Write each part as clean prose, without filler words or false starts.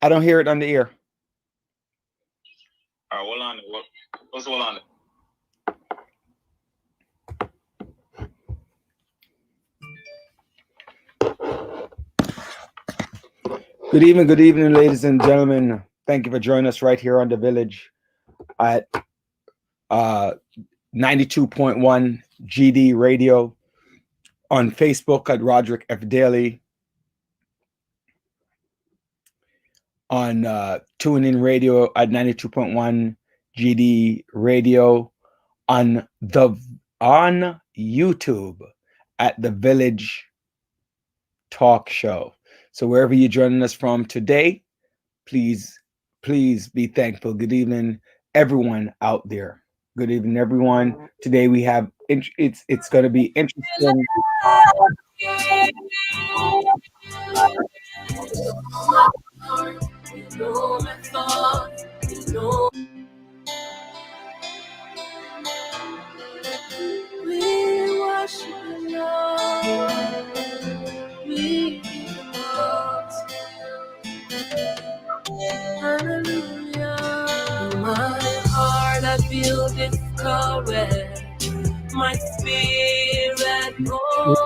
I don't hear it on the ear. All right, hold on. What's hold on? Good evening, ladies and gentlemen. Thank you for joining us right here on the Village at uh, 92.1 GD Radio, on Facebook at Roderick F. Daly, on TuneIn Radio at 92.1 GD Radio, on YouTube at the Village Talk Show. So wherever you're joining us from today, please be thankful. Good evening, everyone out there. Good evening, everyone. Today we have it's going to be interesting. We worship you, Lord. We give you hallelujah. My heart I feel discouraged. My spirit goes,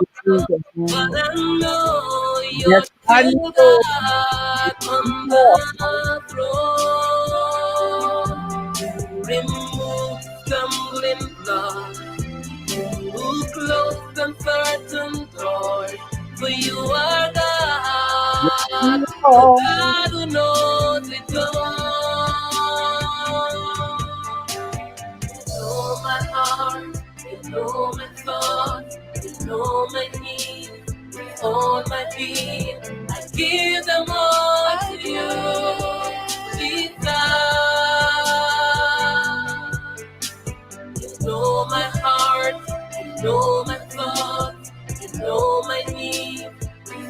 but I know you're still God on the throne. Remove stumbling blocks, who closed uncertain doors, for you are God, the God who knows it all. You know my heart, you know my thoughts, you know my needs, all my being, I give them all to you, Jesus. You know my heart, you know my thoughts, you know my needs,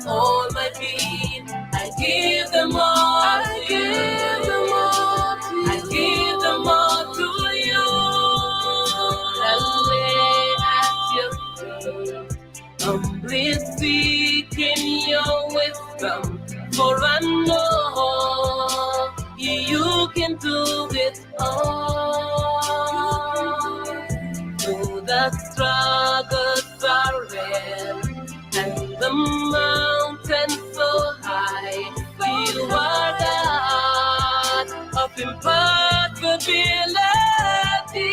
all my being, I give them all to you. I give them all to you. I lay at your feet, humbly seeking your wisdom, for I know you can do it all. Though the struggles are real and the mountains so high, you are God of impossibility.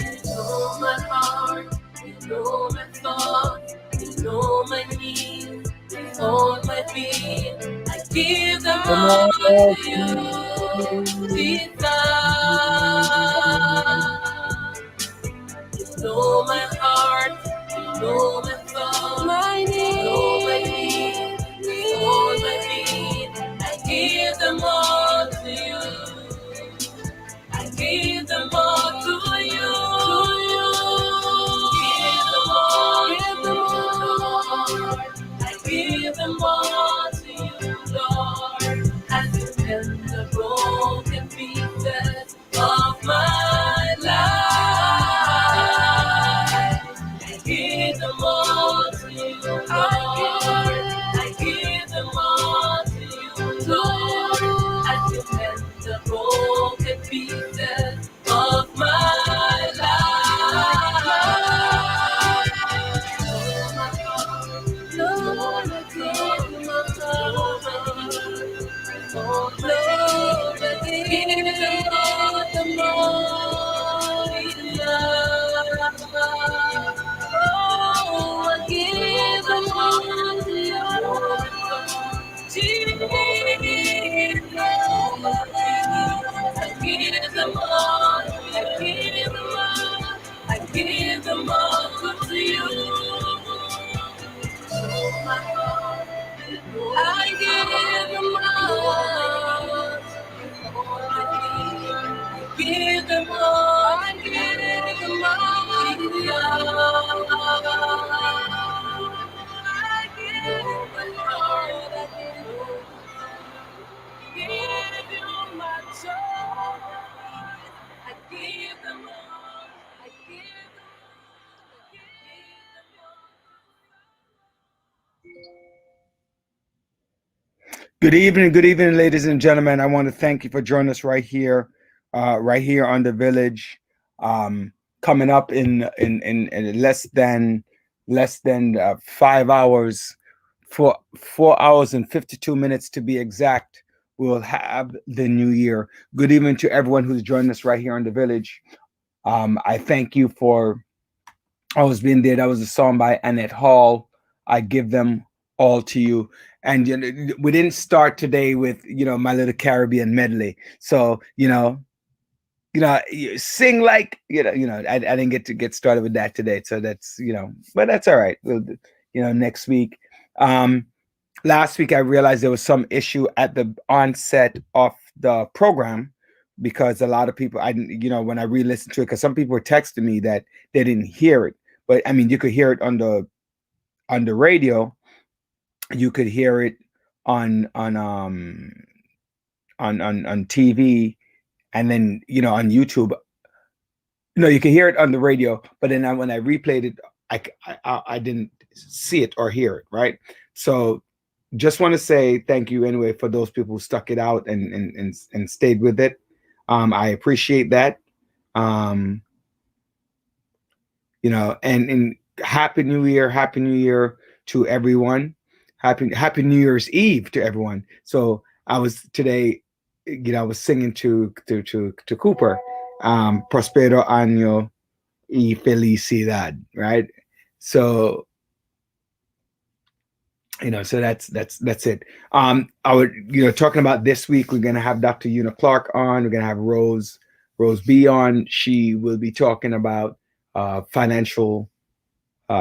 You know my heart, you know my thoughts, you know my needs, all my being, I give them all to you, Jesus. You know my heart, you know my thoughts, my needs, all my being, I give them all to you. I give them all to you. Give them all. I give them all to you, Lord. As you mend the broken pieces of my life, I give them all to you, Lord. I give them all to you, Lord. As you mend the broken pieces of my life. Lord, I give my heart. Oh, Lord, I give all the morning love. Oh, I give them all to you, Jesus. I give them all, I give them all, I give them all to you. Oh, my heart, I give them all. I give them all, I give them all to you. I give them all, I give you my joy. I give them all, I give them all. Good evening, ladies and gentlemen. I want to thank you for joining us right here on the Village. Coming up in less than 5 hours, 4 hours and 52 minutes to be exact. We'll have the new year. Good evening to everyone who's joining us right here on the Village. I thank you for always being there. That was a song by Annette Hall. I give them all to you. And we didn't start today with my little Caribbean medley. So you sing like I didn't get started with that today. So that's but that's all right. We'll, next week. Last week I realized there was some issue at the onset of the program because a lot of people when I re-listened to it, because some people were texting me that they didn't hear it. But I mean, you could hear it on the radio. You could hear it on TV, and then on YouTube. You can hear it on the radio, but then when I replayed it, I didn't see it or hear it. Right. So just want to say thank you anyway for those people who stuck it out and stayed with it. I appreciate that. And happy New Year to everyone. Happy New Year's Eve to everyone. So I was today, I was singing to Cooper, Prospero año y felicidad, right? So so that's it. I would talking about this week, we're gonna have Dr. Una Clark on. We're gonna have Rose B on. She will be talking about financial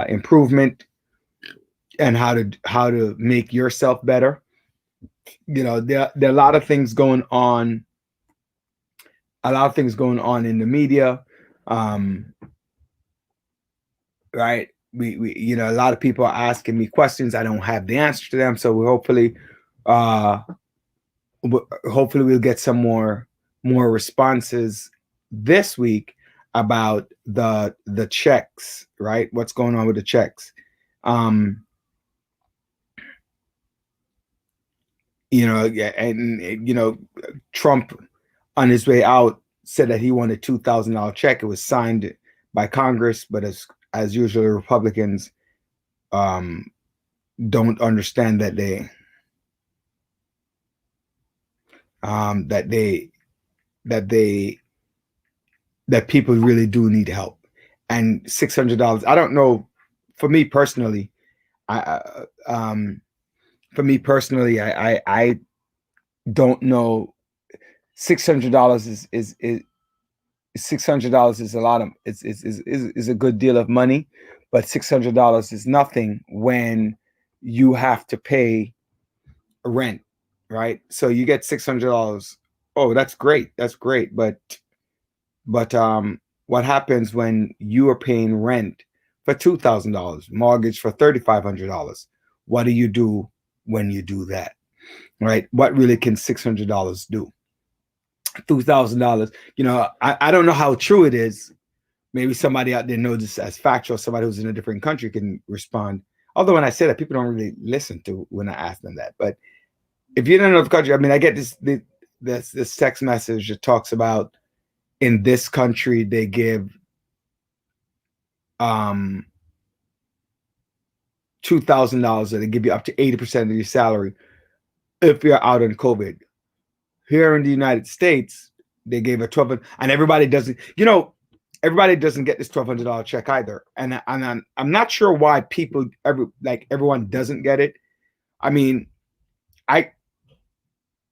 improvement and how to make yourself better. There are a lot of things going on. A lot of things going on in the media, right? We a lot of people are asking me questions. I don't have the answer to them, so we hopefully we'll get some more responses this week about the checks, right? What's going on with the checks? Trump on his way out said that he wanted $2,000 check. It was signed by Congress, but as usual, Republicans don't understand that that people really do need help. And $600, I don't know. For me personally, I don't know. $600 is $600 is a lot of is a good deal of money, but $600 is nothing when you have to pay rent, right? So you get $600. Oh, that's great. But what happens when you are paying rent for $2,000, mortgage for $3,500? What do you do when you do that, right? What really can $600 do? $2,000. I don't know how true it is. Maybe somebody out there knows this as factual. Somebody who's in a different country can respond. Although when I say that, people don't really listen to when I ask them that. But if you're in another country, I mean, I get this text message that talks about in this country they give $2,000, or they give you up to 80% of your salary if you're out on COVID. Here in the United States, they gave a $1,200, and everybody doesn't get this $1,200 check either. And I'm not sure why everyone doesn't get it. I mean,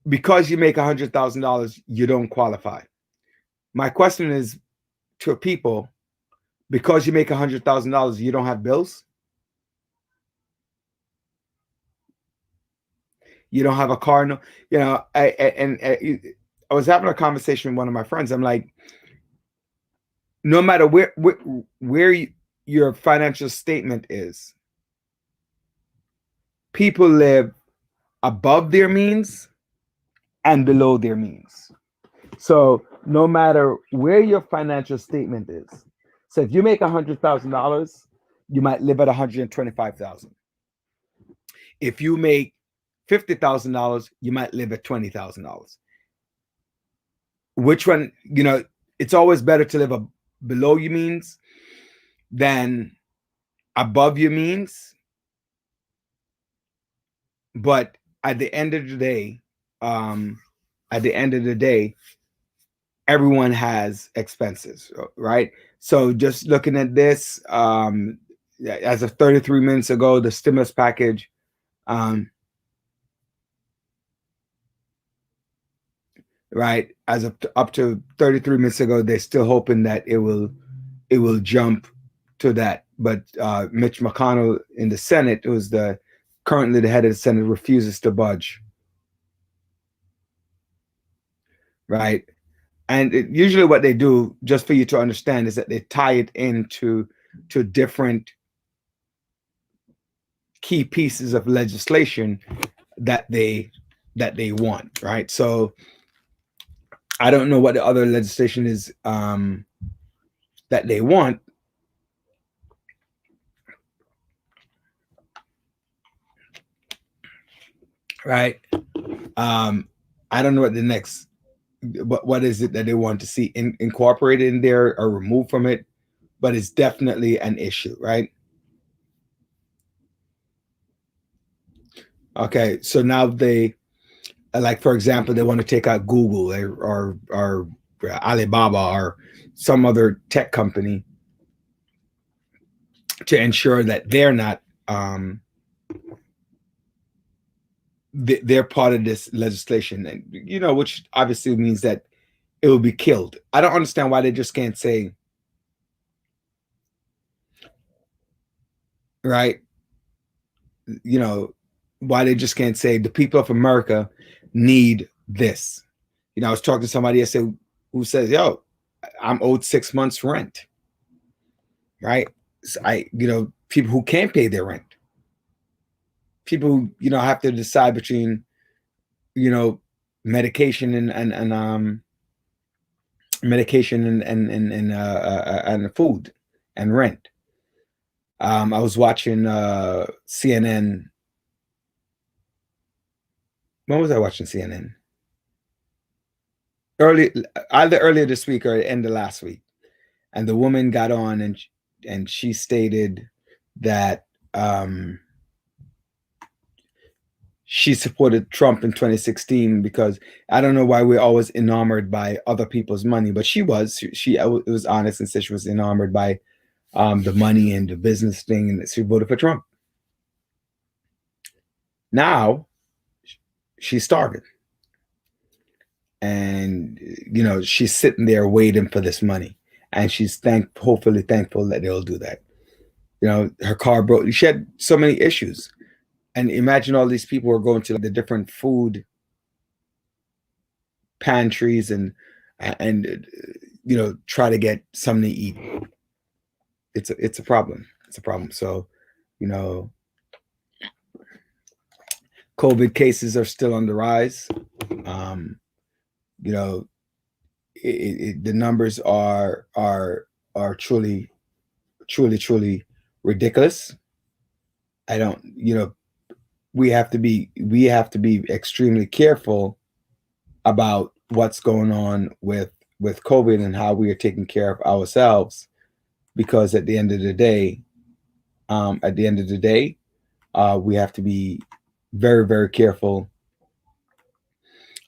because you make $100,000, you don't qualify. My question is to people: because you make $100,000, you don't have bills? You don't have a car? No, I was having a conversation with one of my friends. I'm like, no matter where your financial statement is, people live above their means and below their means. So no matter where your financial statement is, so if you make $100,000, you might live at $125,000. If you make $50,000, you might live at $20,000. Which one, you know, it's always better to live below your means than above your means. But at the end of the day, everyone has expenses, right? So just looking at this, as of 33 minutes ago, the stimulus package, right, as of up to 33 minutes ago, they're still hoping that it will jump to that. But Mitch McConnell in the Senate, who's currently the head of the Senate, refuses to budge. Right. And usually what they do, just for you to understand, is that they tie it into different key pieces of legislation that they want, right? So I don't know what the other legislation is that they want. Right. I don't know what the next, what is it that they want to see incorporated in there or removed from it, but it's definitely an issue, right? Okay, so now they, like, for example, they want to take out Google or Alibaba or some other tech company to ensure that they're not they're part of this legislation, and you know, which obviously means that it will be killed. I don't understand why they just can't say, right, you know, why they just can't say the people of America need this. You know, I was talking to somebody yesterday who says, yo, I'm owed 6 months rent, right? So you know, people who can't pay their rent, people who, you know, have to decide between, you know, medication and medication and food and rent. I was watching CNN. When was I watching CNN? Either earlier this week or end of last week. And the woman got on and she stated that she supported Trump in 2016 because I don't know why we're always enamored by other people's money, but she was honest and said she was enamored by the money and the business thing, and she voted for Trump. Now she's starving, and you know, she's sitting there waiting for this money, and she's hopefully thankful that they'll do that. You know, her car broke. She had so many issues. And imagine all these people are going to the different food pantries and you know, try to get something to eat. It's a problem. It's a problem. So, you know, COVID cases are still on the rise. You know, the numbers are truly ridiculous. I don't, you know, we have to be extremely careful about what's going on with COVID and how we are taking care of ourselves, because at the end of the day, we have to be very, very careful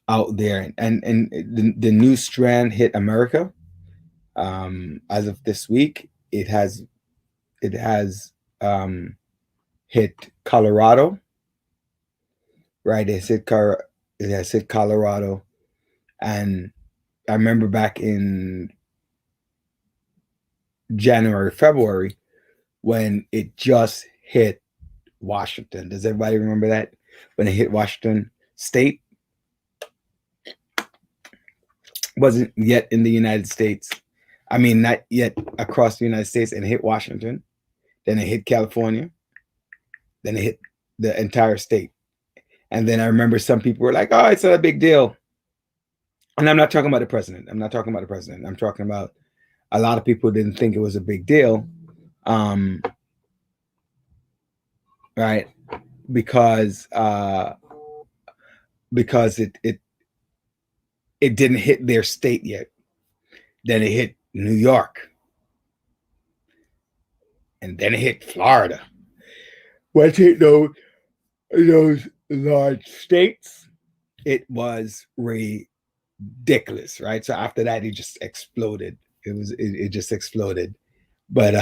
out there. And the new strand hit America. As of this week, it has hit Colorado. Right, it has hit Colorado, and I remember back in January, February, when it just hit Washington. Does everybody remember that? When it hit Washington State? Wasn't yet in the United States. I mean, not yet across the United States, and it hit Washington. Then it hit California. Then it hit the entire state. And then I remember some people were like, oh, it's not a big deal. And I'm not talking about the president. I'm talking about a lot of people didn't think it was a big deal. Right. Because because it didn't hit their state yet. Then it hit New York. And then it hit Florida. Once it hit those large states, it was ridiculous, right? So after that, it just exploded. It just exploded. But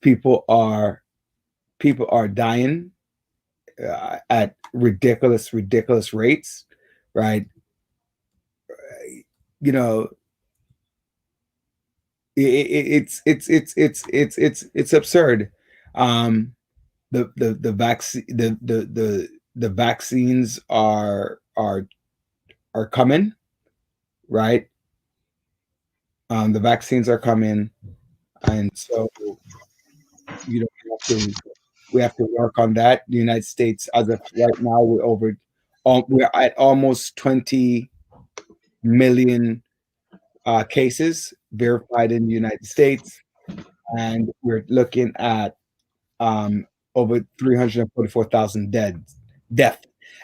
people are dying at ridiculous rates, right? It's absurd. The vaccine the vaccines are coming, right? The vaccines are coming, and so we have to work on that. The United States, as of right now, we're at almost 20 million cases verified in the United States, and we're looking at over 344,000 death,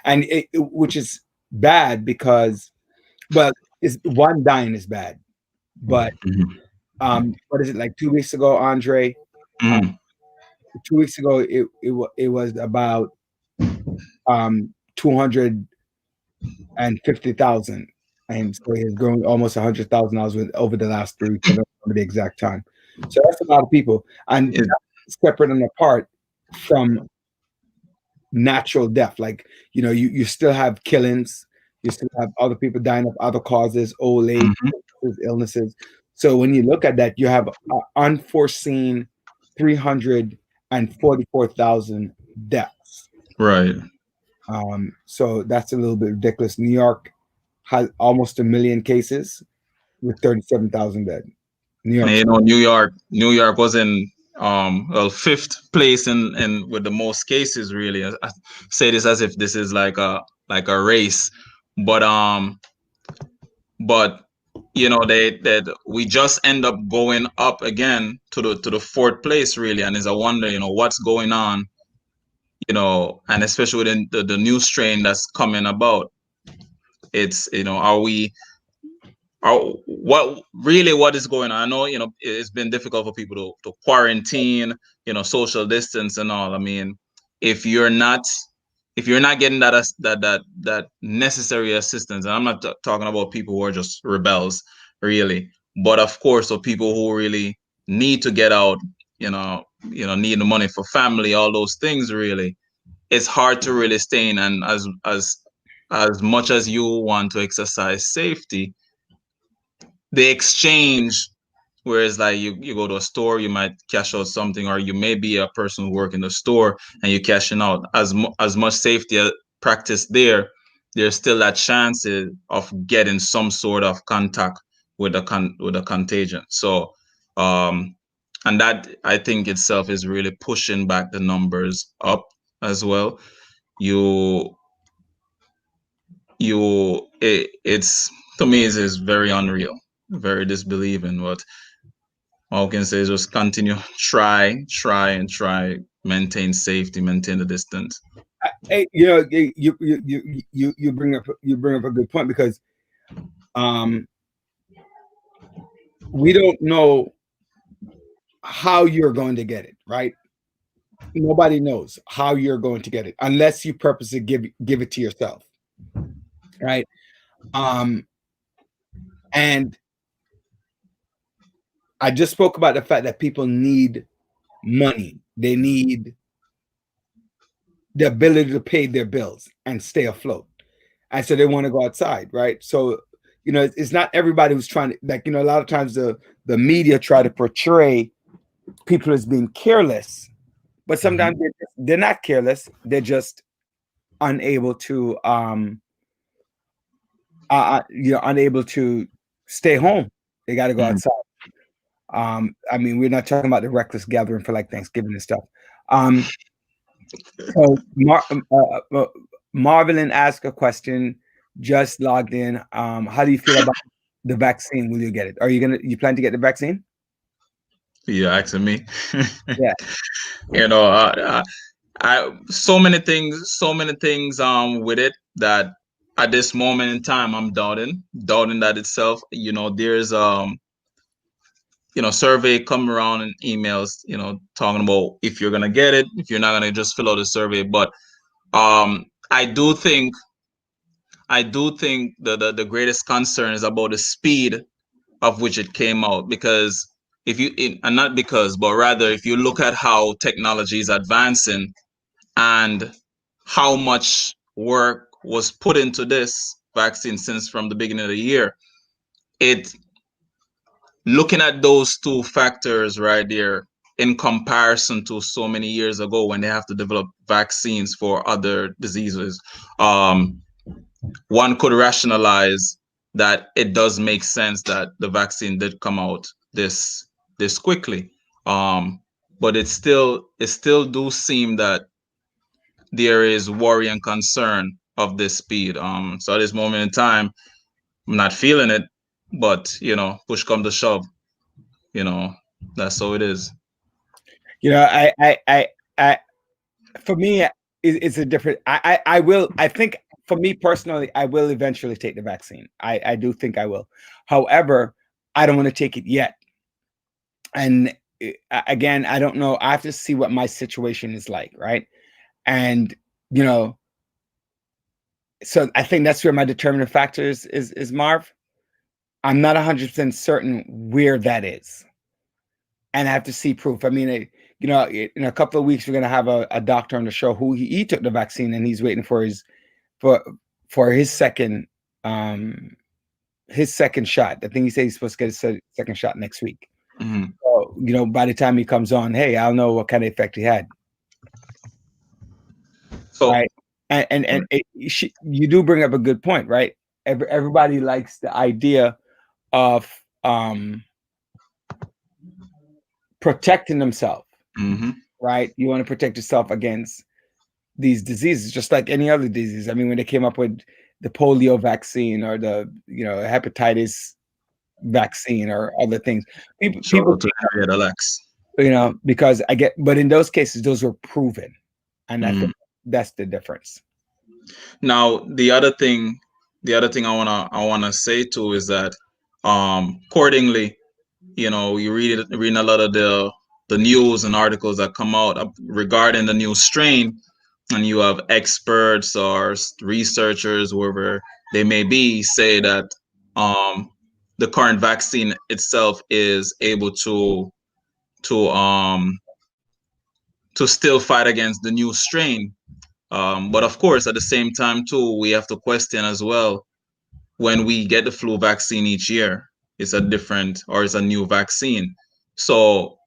and which is bad because, well, one dying is bad, but what is it, like 2 weeks ago, Andre? 2 weeks ago, it was about 250,000, and so it has grown almost 100,000 over the last 3 weeks. I don't remember the exact time. So that's a lot of people, and separate and apart from natural death. Like, you still have killings, you still have other people dying of other causes, old age, illnesses. So when you look at that, you have unforeseen 344,000 deaths. Right. So that's a little bit ridiculous. New York has almost 1 million cases with 37,000 dead. New York was in fifth place in with the most cases. Really, I say this as if this is like a race, but we just end up going up again to the fourth place, really, and it's a wonder, what's going on, and especially with the new strain that's coming about. It's what is going on? I know, it's been difficult for people to quarantine, social distance and all. I mean, if you're not getting that necessary assistance, and I'm not talking about people who are just rebels, really, but of course, so people who really need to get out, need the money for family, all those things, really, it's hard to really stay in. And as much as you want to exercise safety, the exchange, whereas like you go to a store, you might cash out something, or you may be a person who work in the store and you're cashing out. As much safety practice there's still that chance of getting some sort of contact with a contagion. So and that, I think, itself is really pushing back the numbers up as well. It's, to me, is very unreal, very disbelieving. What all I can say is just continue, try, maintain safety, maintain the distance. Hey, you bring up a good point, because we don't know how you're going to get it, right? Nobody knows how you're going to get it unless you purposely give it to yourself, right? And I just spoke about the fact that people need money. They need the ability to pay their bills and stay afloat. And so they want to go outside, right? So, it's not everybody who's trying to, like, a lot of times the media try to portray people as being careless, but sometimes they're not careless. They're just unable to, unable to stay home. They got to go outside. I mean, we're not talking about the reckless gathering for like Thanksgiving and stuff. So Marvelin asked a question, just logged in. How do you feel about the vaccine? Will you get it? You plan to get the vaccine? You're asking me? Yeah. so many things with it that at this moment in time I'm doubting that itself. There's survey come around in emails, talking about if you're gonna get it, if you're not gonna just fill out a survey. But I do think the greatest concern is about the speed of which it came out, because and not because, but rather if you look at how technology is advancing and how much work was put into this vaccine since from the beginning of the year, looking at those two factors right there in comparison to so many years ago when they have to develop vaccines for other diseases, one could rationalize that it does make sense that the vaccine did come out this quickly. But it still do seem that there is worry and concern of this speed. So at this moment in time, I'm not feeling it, but push come to shove, that's how it is. I for me, it's a different. I will. I think for me personally, I will eventually take the vaccine. I do think I will. However, I don't want to take it yet. And again, I don't know. I have to see what my situation is like, right? And so I think that's where my determining factor is Marv. I'm not 100% certain where that is, and I have to see proof. I mean, in a couple of weeks, we're going to have a doctor on the show who he took the vaccine and he's waiting for his second shot. I think he said he's supposed to get a second shot next week. Mm-hmm. So, by the time he comes on, hey, I'll know what kind of effect he had. So, right. And you do bring up a good point, right? Everybody likes the idea of protecting themselves. Mm-hmm. Right? You want to protect yourself against these diseases, just like any other disease. I mean, when they came up with the polio vaccine or the hepatitis vaccine or other things, people because but in those cases, those were proven, and I think that's the difference. Now, the other thing I wanna say too is that, accordingly, you reading a lot of the news and articles that come out regarding the new strain, and you have experts or researchers, whoever they may be, say that the current vaccine itself is able to still fight against the new strain. But of course, at the same time too, we have to question as well, when we get the flu vaccine each year, it's a new vaccine. So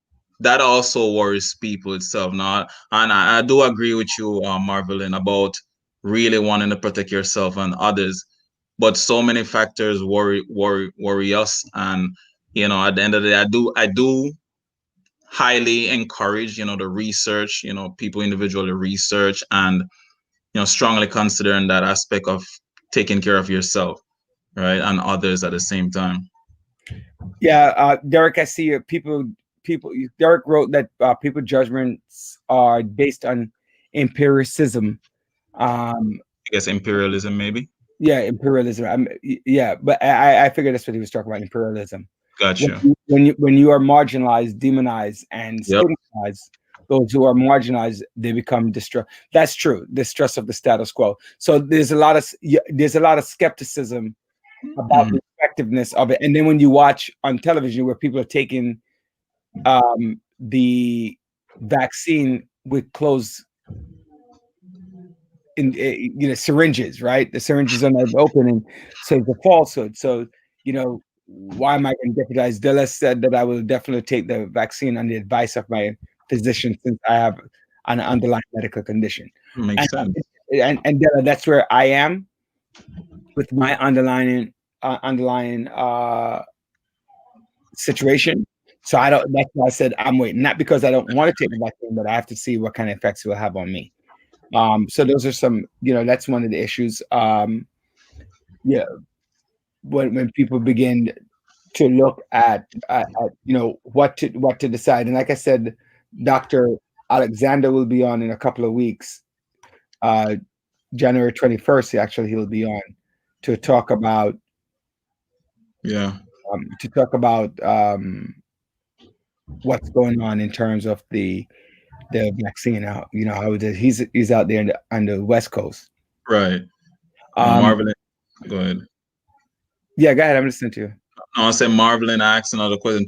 that also worries people itself. Now, and I do agree with you, Marvelyn, about really wanting to protect yourself and others. But so many factors worry us. And, at the end of the day, I do highly encourage, the research, people individually research and, strongly considering that aspect of taking care of yourself, right, and others at the same time. Yeah, Derek, I see people. Derek wrote that people judgments are based on empiricism. I guess imperialism, maybe. Yeah, imperialism. But I figured that's what he was talking about. Imperialism. Gotcha. When you are marginalized, demonized, and stigmatized, those who are marginalized, they become distrust. That's true. Distrust of the status quo. So there's a lot of skepticism about the effectiveness of it. And then when you watch on television where people are taking the vaccine with closed syringes, right? The syringes are not open, and so it's a falsehood. So why am I going to jeopardize? Della said that I will definitely take the vaccine on the advice of my physician since I have an underlying medical condition. Makes sense. And Della, that's where I am with my underlying situation. So that's why I said I'm waiting, not because I don't want to take the vaccine, but I have to see what kind of effects it will have on me. So those are some, that's one of the issues. When people begin to look at what to decide, and like I said, Dr. Alexander will be on in a couple of weeks. January 21st, actually, he'll be on to talk about Yeah. What's going on in terms of the vaccine. How how it is. He's out there on the West Coast. Right. Um, Marvelin, go ahead. Yeah, go ahead. I'm listening to you. I say Marvelin asked another question.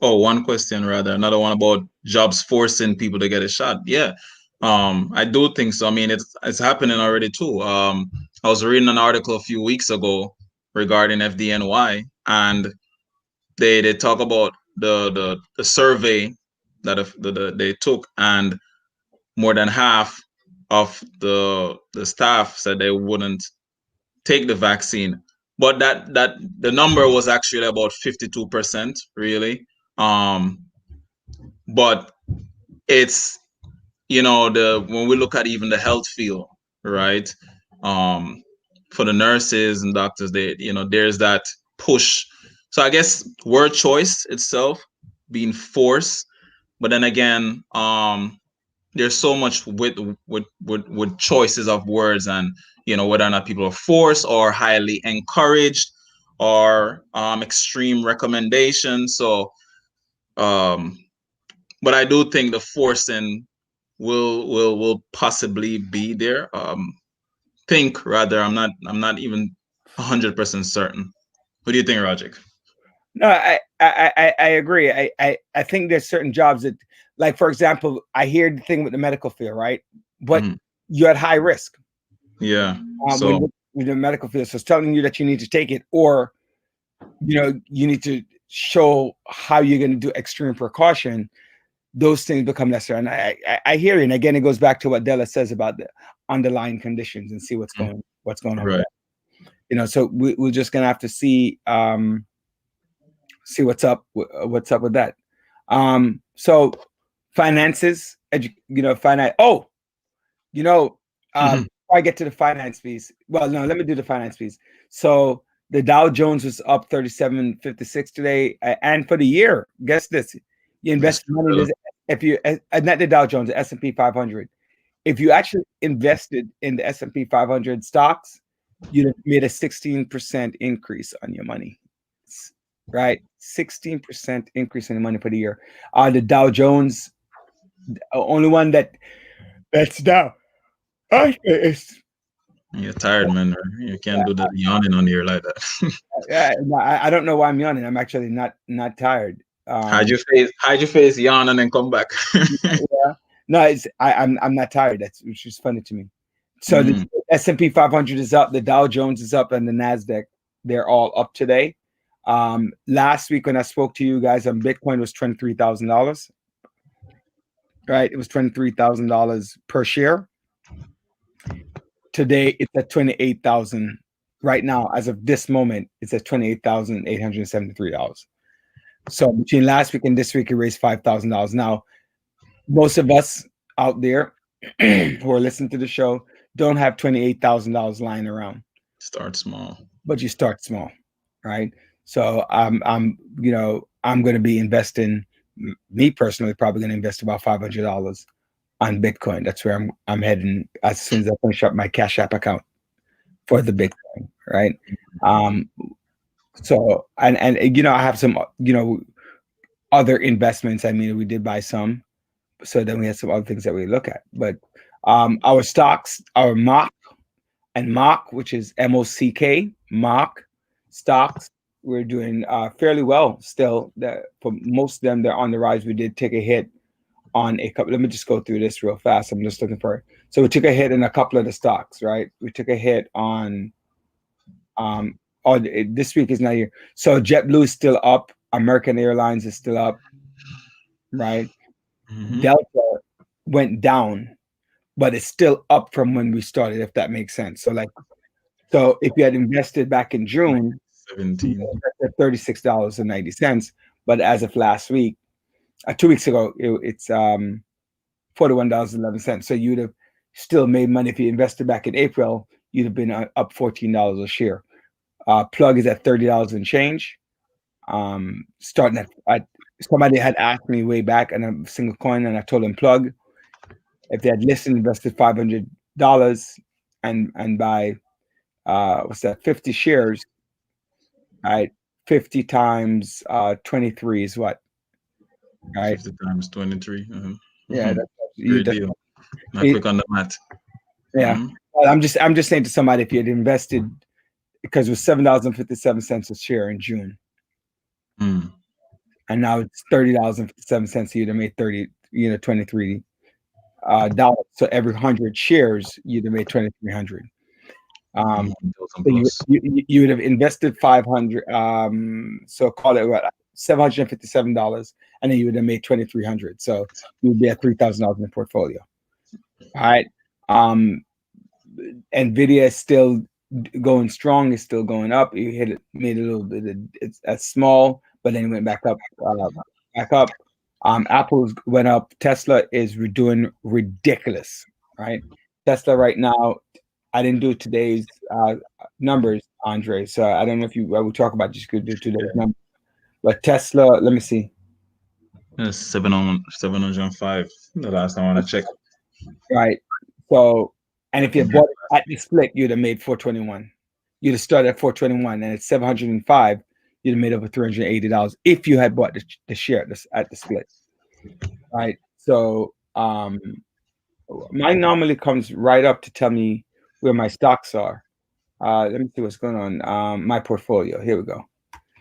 One question rather. Another one about jobs forcing people to get a shot. Yeah. I do think so. I mean, it's happening already too. I was reading an article a few weeks ago regarding FDNY, and they talk about the survey that they took, and more than half of the staff said they wouldn't take the vaccine, but that the number was actually about 52% really. But it's, when we look at even the health field, right, for the nurses and doctors, there's that push. So I guess word choice itself being forced, but then again, there's so much with choices of words, and whether or not people are forced or highly encouraged or extreme recommendations. So but I do think the forcing will possibly be there. Think rather, I'm not even 100% certain. What do you think, Rajik? No, I agree. I think there's certain jobs that, like, for example, I hear the thing with the medical field, right? But you're at high risk. Yeah. So with the medical field, so it's telling you that you need to take it, or you need to show how you're going to do extreme precaution. Those things become necessary, and I hear you. And again, it goes back to what Della says about the underlying conditions and see what's going on. Right. So we're just gonna have to see what's up with that. So finances, finance. Before I get to the finance piece, well, no, let me do the finance piece. So the Dow Jones was up 37.56 today, and for the year, guess this: you invest money in if you not the Dow Jones, the S&P 500. If you actually invested in the S&P 500 stocks, you'd have made a 16% increase on your money. Right, 16% increase in the money for the year. The Dow Jones, the only one that's down. You're tired, man. You can't do that yawning on here like that. Yeah, I don't know why I'm yawning. I'm actually not tired. Hide your face, yawn, and then come back. Yeah. No, I'm not tired. Which is funny to me. So the S&P 500 is up, the Dow Jones is up, and the Nasdaq, they're all up today. Last week when I spoke to you guys on Bitcoin was $23,000. Right, it was $23,000 per share. Today it's at 28,000. Right now, as of this moment, it's at $28,873. So between last week and this week, it raised $5,000. Now, most of us out there who are listening to the show don't have $28,000 lying around. Start small, but you start small, right? So I'm going to be investing. Me personally, probably going to invest about $500 on Bitcoin. That's where I'm heading as soon as I finish up my Cash App account for the Bitcoin, right? So and I have some other investments. I mean, we did buy some, so then we had some other things that we look at. But our stocks, our MOC, which is MOCK, MOC stocks, we're doing fairly well still. For most of them, they're on the rise. We did take a hit on a couple. Let me just go through this real fast. I'm just looking for it. So we took a hit in a couple of the stocks, right? We took a hit on this week is not here. So JetBlue is still up. American Airlines is still up, right? Mm-hmm. Delta went down, but it's still up from when we started, if that makes sense. So if you had invested back in June, $36.90, but as of last week, 2 weeks ago, it's $41.11. So you'd have still made money if you invested back in April. You'd have been up $14 a share. Plug is at $30 and change. Starting at somebody had asked me way back and a single coin, and I told them plug. If they had listened, invested $500 and buy what's that, 50 shares, right? 50 times 23 is what? Right? 50 times 23. Yeah, that's, Great deal. Not quick on the math. Yeah. Well, I'm just saying to somebody, if you had invested, because it was $7.57 a share in June. And now it's $30.57. You'd have made 23 dollars. So every 100 shares, you'd have made 2,300. So you would have invested 500. So call it what, $757, and then you would have made 2,300. So you would be at $3,000 in the portfolio. All right. Nvidia is still going strong. It's still going up. You hit it, made a little bit. It's small, but then it went back up. Apple went up. Tesla is doing ridiculous, right? Tesla right now, I didn't do today's numbers, Andre. So I don't know if you will talk about just could do today's numbers. But Tesla, let me see. 705. The last time I checked. Right. So, and if you bought it at the split, you'd have made 421. You'd have started at 421, and it's 705. You'd have made over $380 if you had bought the share at the split. Right. So, mine normally comes right up to tell me where my stocks are. Let me see what's going on. My portfolio. Here we go.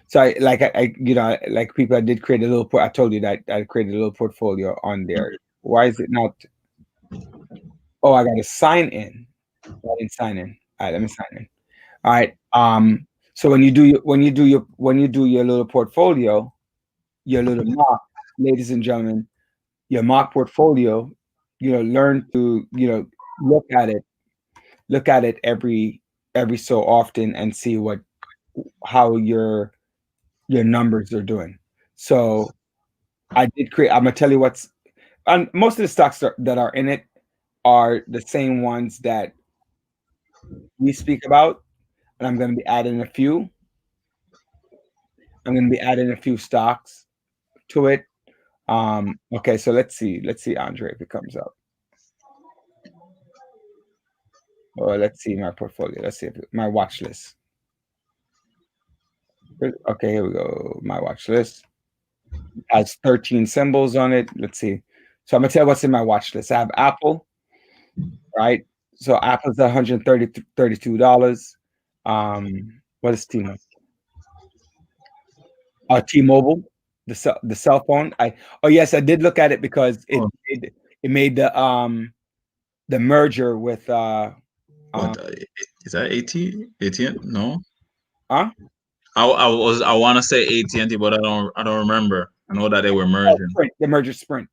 So I like people, I did create a little. I told you that I created a little portfolio on there. Why is it not? Oh, I got to sign in. I didn't sign in. All right, let me sign in. All right. So when you do your little portfolio, your little mock, ladies and gentlemen, your mock portfolio, learn to look at it every so often and see how your numbers are doing. So I did create. I'm gonna tell you what's on most of the stocks that are in it are the same ones that we speak about, and I'm going to be adding a few. I'm going to be adding a few stocks to it. Okay, so let's see, Andre, if it comes up. Or let's see my portfolio. Let's see if my watch list. Okay, here we go. My watch list has 13 symbols on it. Let's see. So I'm gonna tell you what's in my watch list. I have Apple, right? So Apple's $132. What is T-Mobile? T-Mobile, the cell phone. Yes, I did look at it because it made the merger with is that AT&T? No. Huh? I want to say AT&T, but I don't remember. I know that they were merging. Sprint, the merger Sprint.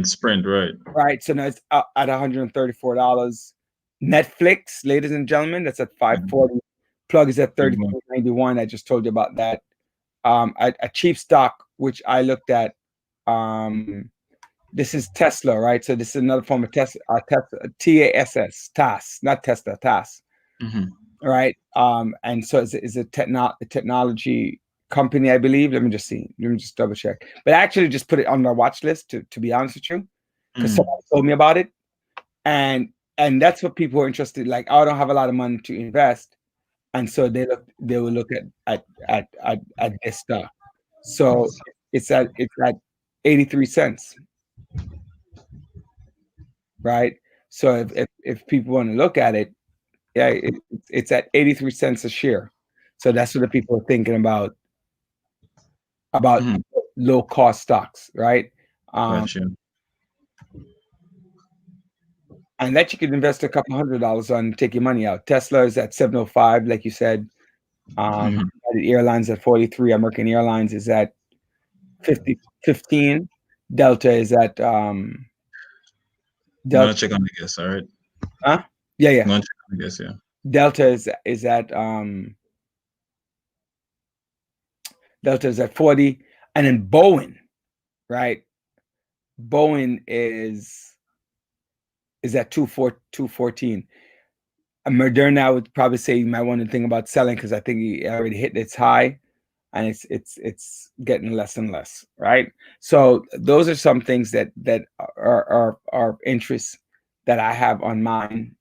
Sprint, right. Right. So now it's at $134. Netflix, ladies and gentlemen, that's at $540. Plug is at $34.91. I just told you about that. A cheap stock, which I looked at. This is Tesla, right? So this is another form of Tesla, TASS, TAS, not Tesla, TAS. Right. And so it's a technology company, I believe. Let me just see. Let me just double check. But I actually just put it on my watch list to be honest with you, because somebody told me about it, and that's what people are interested. Like, I don't have a lot of money to invest, and so they will look at this stuff. So it's at 83 cents, right? So if people want to look at it, yeah, it's at 83 cents a share. So that's what the people are thinking about low cost stocks, right? Gotcha. And that you could invest a couple $100 on, take your money out. Tesla is at 705, like you said. United Airlines at 43. American Airlines is at 15. Delta is at Delta. I'm gonna check on the guess, all right? Huh? Yeah. I'm gonna check on the guess, yeah. Delta is at Delta is at 40, and then Boeing, right? Boeing is at 214. Moderna, I would probably say you might want to think about selling because I think he already hit its high. and it's getting less and less, right? So those are some things that are interests that I have on mine,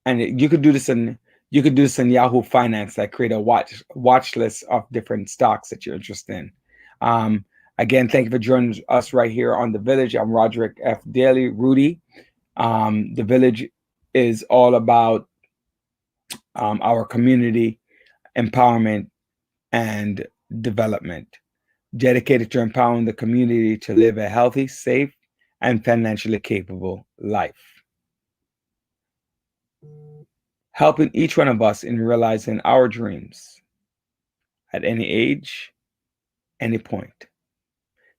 and you could do this in Yahoo Finance, like create a watch list of different stocks that you're interested in. Again, thank you for joining us right here on The Village. I'm Roderick F. Daly, Rudy. The Village is all about our community empowerment and development, dedicated to empowering the community to live a healthy, safe, and financially capable life. Helping each one of us in realizing our dreams at any age, any point,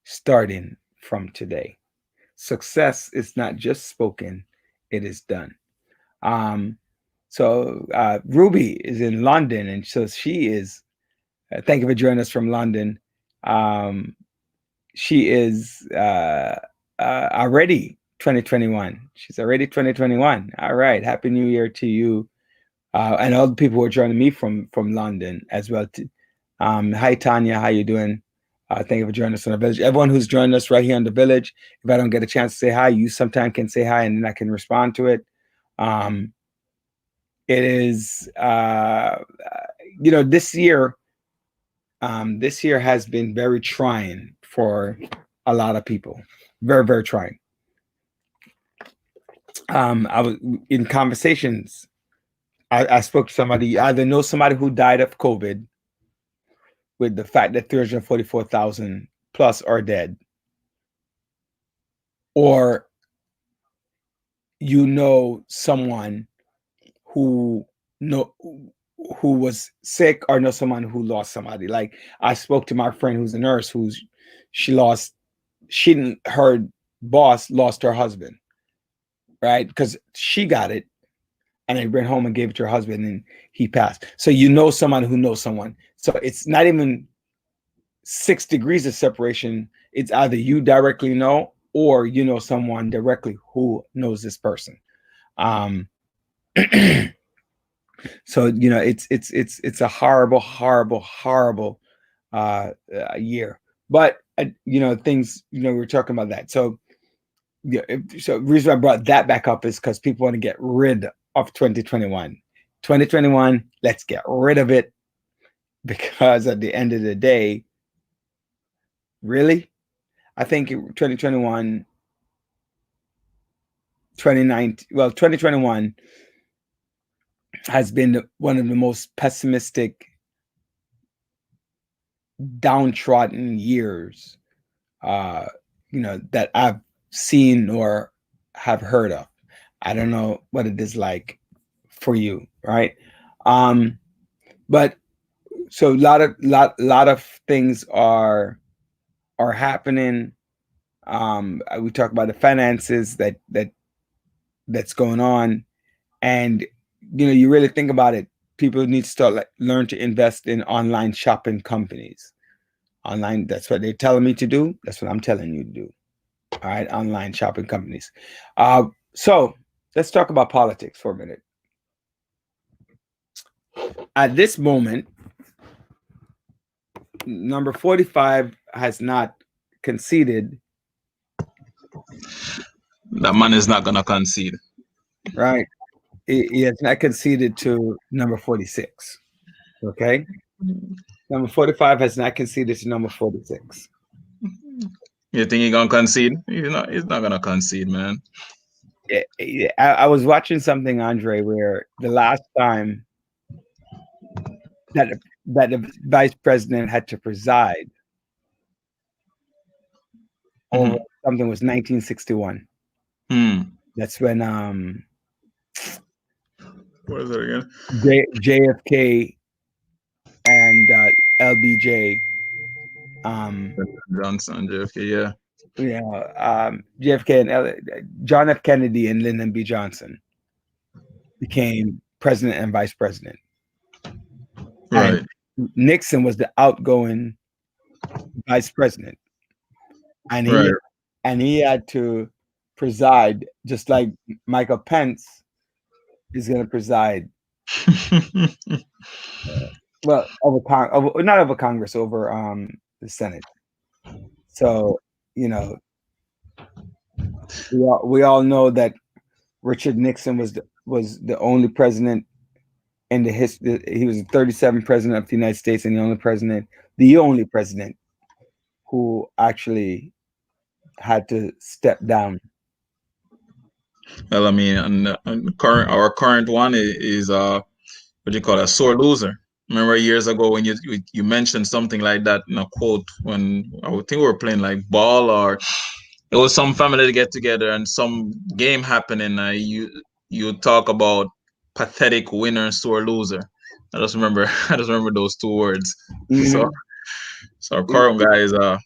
starting from today. Success is not just spoken, it is done. So Ruby is in London, and so she is, thank you for joining us from London. She is already 2021. She's already 2021. All right. Happy New Year to you. And all the people who are joining me from London as well. Hi, Tanya. How you doing? Thank you for joining us on The Village. Everyone who's joined us right here on The Village, if I don't get a chance to say hi, you sometimes can say hi and then I can respond to it. It is, this year has been very trying for a lot of people. Very, very trying. I was in conversations. I spoke to somebody, either know somebody who died of COVID, with the fact that 344,000 plus are dead, or someone who was sick, or know someone who lost somebody. Like I spoke to my friend who's a nurse, her boss lost her husband, right? Because she got it and they went home and gave it to her husband and he passed. So someone who knows someone. So it's not even 6 degrees of separation. It's either you directly know or someone directly who knows this person. So it's a horrible year. But things, we're talking about that. So so the reason I brought that back up is because people want to get rid of 2021. 2021, let's get rid of it, because at the end of the day, really, I think 2021 has been one of the most pessimistic, downtrodden years that I've seen or have heard of. I don't know what it is like for you, right? But so a lot of things are happening. We talk about the finances that's going on, and you really think about it. People need to start learn to invest in online shopping companies. Online, that's what they're telling me to do. That's what I'm telling you to do. All right, online shopping companies. So let's talk about politics for a minute. At this moment, number 45 has not conceded. That man is not gonna concede. Right. He has not conceded to number 46. Okay. Number 45 has not conceded to number 46. You think he's gonna concede? He's not gonna concede, man. I was watching something, Andre, where the last time that the vice president had to preside over something was 1961. That's when what is it again? JFK and LBJ Johnson, JFK, JFK and John F. Kennedy and Lyndon B. Johnson became president and vice president. Right. And Nixon was the outgoing vice president, and he had to preside, just like Michael Pence is going to preside. well, not over Congress, over the Senate. So, you know, we all know that Richard Nixon was the only president in the history. He was the 37th president of the United States and the only president who actually had to step down. Well, I mean, and our current one is what do you call it, a sore loser. Remember years ago when you mentioned something like that in a quote when I would think we were playing like ball, or it was some family get together and some game happening. You talk about pathetic winner, sore loser. I just remember those two words. Mhm. So our current guy is a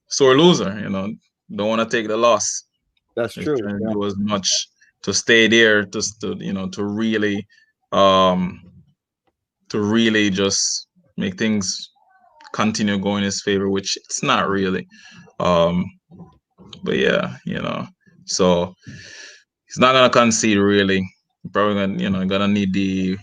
sore loser. You know, don't want to take the loss. That's He's true. trying to Yeah. do as much to stay there, to really just make things continue going in his favor, which it's not really. But yeah, so he's not gonna concede really. Probably gonna need the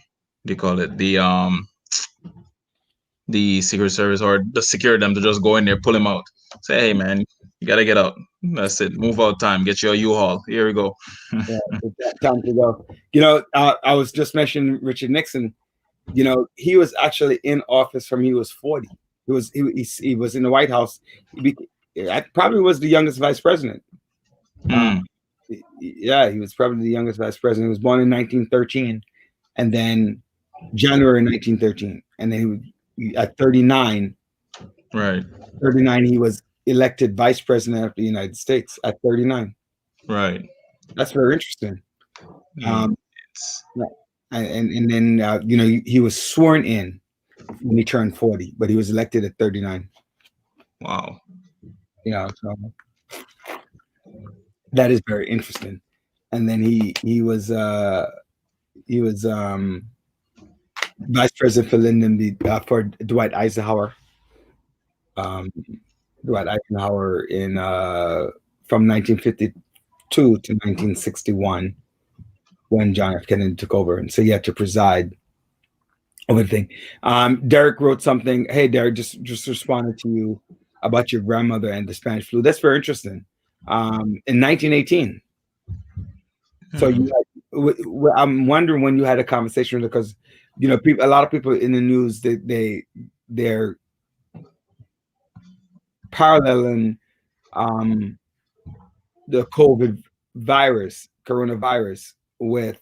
Secret Service or the security them to just go in there, pull him out. Say, hey man, you gotta get out. That's it. Move out time. Get your U-Haul. Here we go. Yeah, time to go. You know, I was just mentioning Richard Nixon. You know, he was actually in office from he was 40. He was in the White House. Probably was the youngest vice president. Yeah, he was probably the youngest vice president. He was born in 1913, and then January 1913, and then at 39, Right. 39, he was elected vice president of the United States at 39. Right. That's very interesting. And then you know, he was sworn in when he turned 40, but he was elected at 39. Wow. Yeah, so that is very interesting. And then he was vice president for Lyndon for Dwight Eisenhower. Dwight Eisenhower in from 1952 to 1961 when John F. Kennedy took over, and so he had to preside over the thing. Derek wrote something. Hey, Derek, just responded to you about your grandmother and the Spanish flu. That's very interesting. In 1918. So I'm wondering when you had a conversation with her, because you know, a lot of people in the news they're paralleling the coronavirus with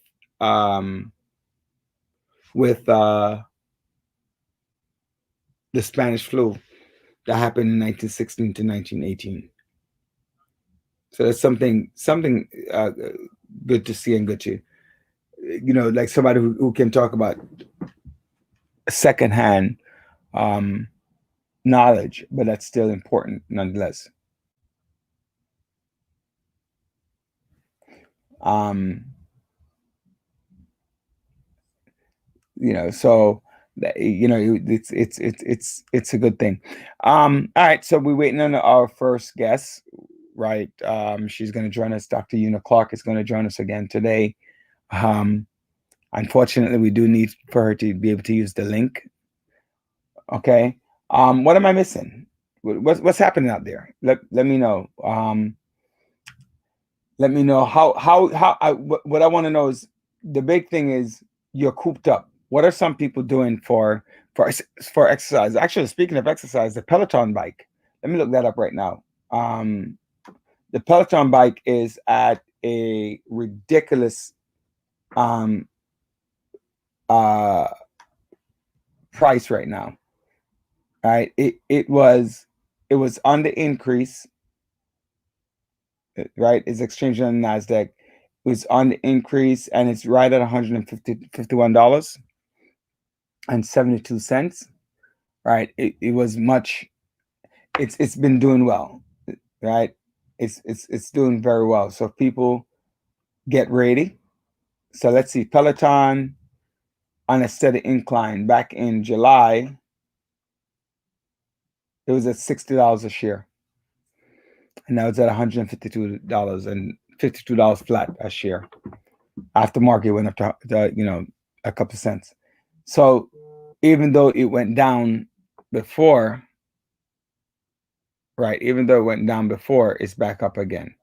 the Spanish flu that happened in 1916 to 1918. So that's something good to see and good to, you know, like somebody who can talk about secondhand knowledge, but that's still important nonetheless. You know, so you know, it's a good thing. All right, so we're waiting on our first guest, right? She's going to join us. Dr. Una Clark is going to join us again today. Unfortunately, we do need for her to be able to use the link. Okay. What am I missing? What's happening out there? Let me know. Let me know what I want to know is, the big thing is, you're cooped up. What are some people doing for exercise? Actually, speaking of exercise, the Peloton bike. Let me look that up right now. The Peloton bike is at a ridiculous price right now. All right, it was on the increase. Right, it's exchanged on the NASDAQ. It was on the increase, and it's right at $151.72. Right, it was much. It's been doing well, right? It's doing very well. So people get ready. So let's see, Peloton on a steady incline. Back in July, it was at $60 a share, and now it's at $152 and $52 flat a share. After market went up to you know, a couple cents. So even though it went down before, right? Even though it went down before, it's back up again.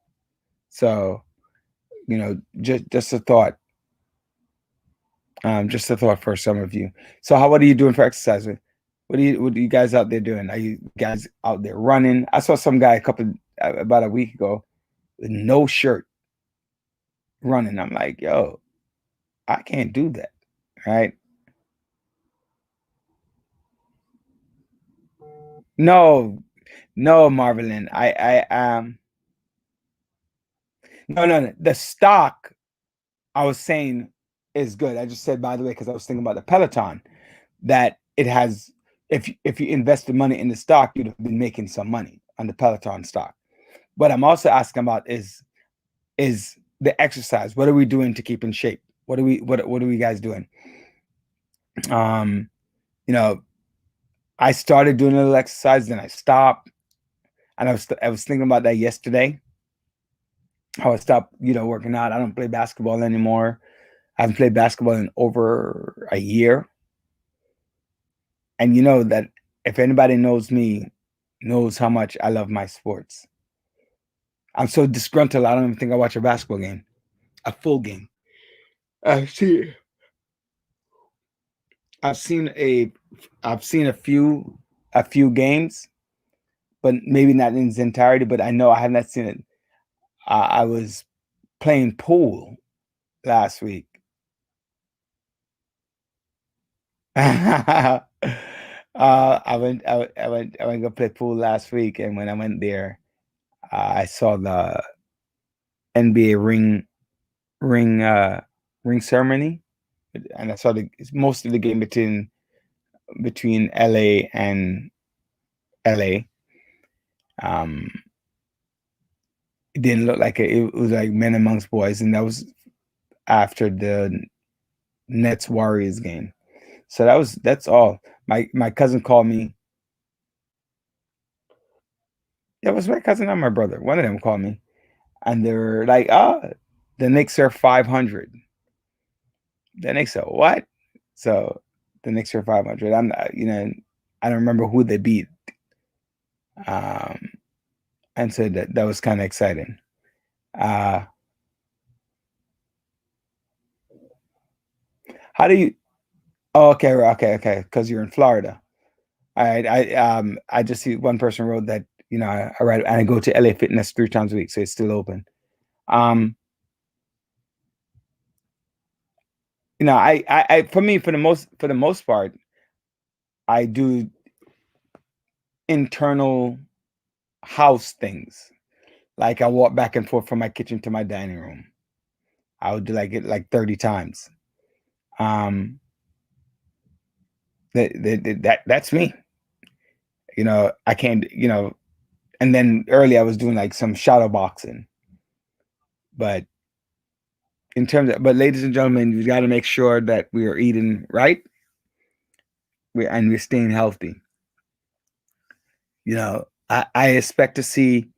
So, you know, just a thought. Just a thought for some of you. So, what are you doing for exercise? What are you guys out there doing? Are you guys out there running? I saw some guy about a week ago with no shirt running. I'm like, yo, I can't do that, right? No, Marvelin. No. The stock I was saying is good. I just said, by the way, because I was thinking about the Peloton, that it has, if you invested money in the stock, you'd have been making some money on the Peloton stock. What I'm also asking about is the exercise. What are we doing to keep in shape? What are we guys doing? You know, I started doing a little exercise, then I stopped. And I was thinking about that yesterday. How I stopped, working out. I don't play basketball anymore. I haven't played basketball in over a year. And you know that if anybody knows me, knows how much I love my sports. I'm so disgruntled, I don't even think I watch a basketball game. A full game. I've seen a few games, but maybe not in its entirety. But I know I have not seen it. I was playing pool last week. I went to go play pool last week, and when I went there, I saw the NBA ring ceremony, and I saw most of the game between LA and LA. It didn't look like it was like men amongst boys, and that was after the Nets Warriors game. So that's all. My cousin called me. It was my cousin and my brother. One of them called me, and they were like, the Knicks are 500. The Knicks are what? So the Knicks are 500. I'm not, I don't remember who they beat. And so that was kind of exciting. How do you? Oh, okay. Because you're in Florida. All right. I just see one person wrote that, I go to LA Fitness 3 times a week, so it's still open. I for me, for the most part, I do internal house things. Like I walk back and forth from my kitchen to my dining room. I would do like 30 times. That's me. I can't, and then early I was doing like some shadow boxing. But ladies and gentlemen, we got to make sure that we are eating right. We're staying healthy. I expect to see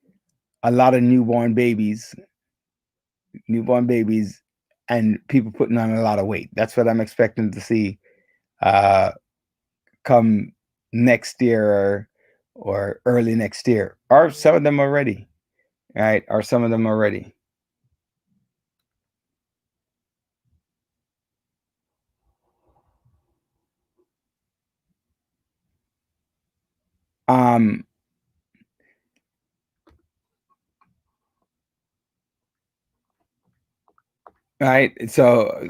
a lot of newborn babies and people putting on a lot of weight. That's what I'm expecting to see come next year or early next year. Are some of them already? Right? Are some of them already? Right. So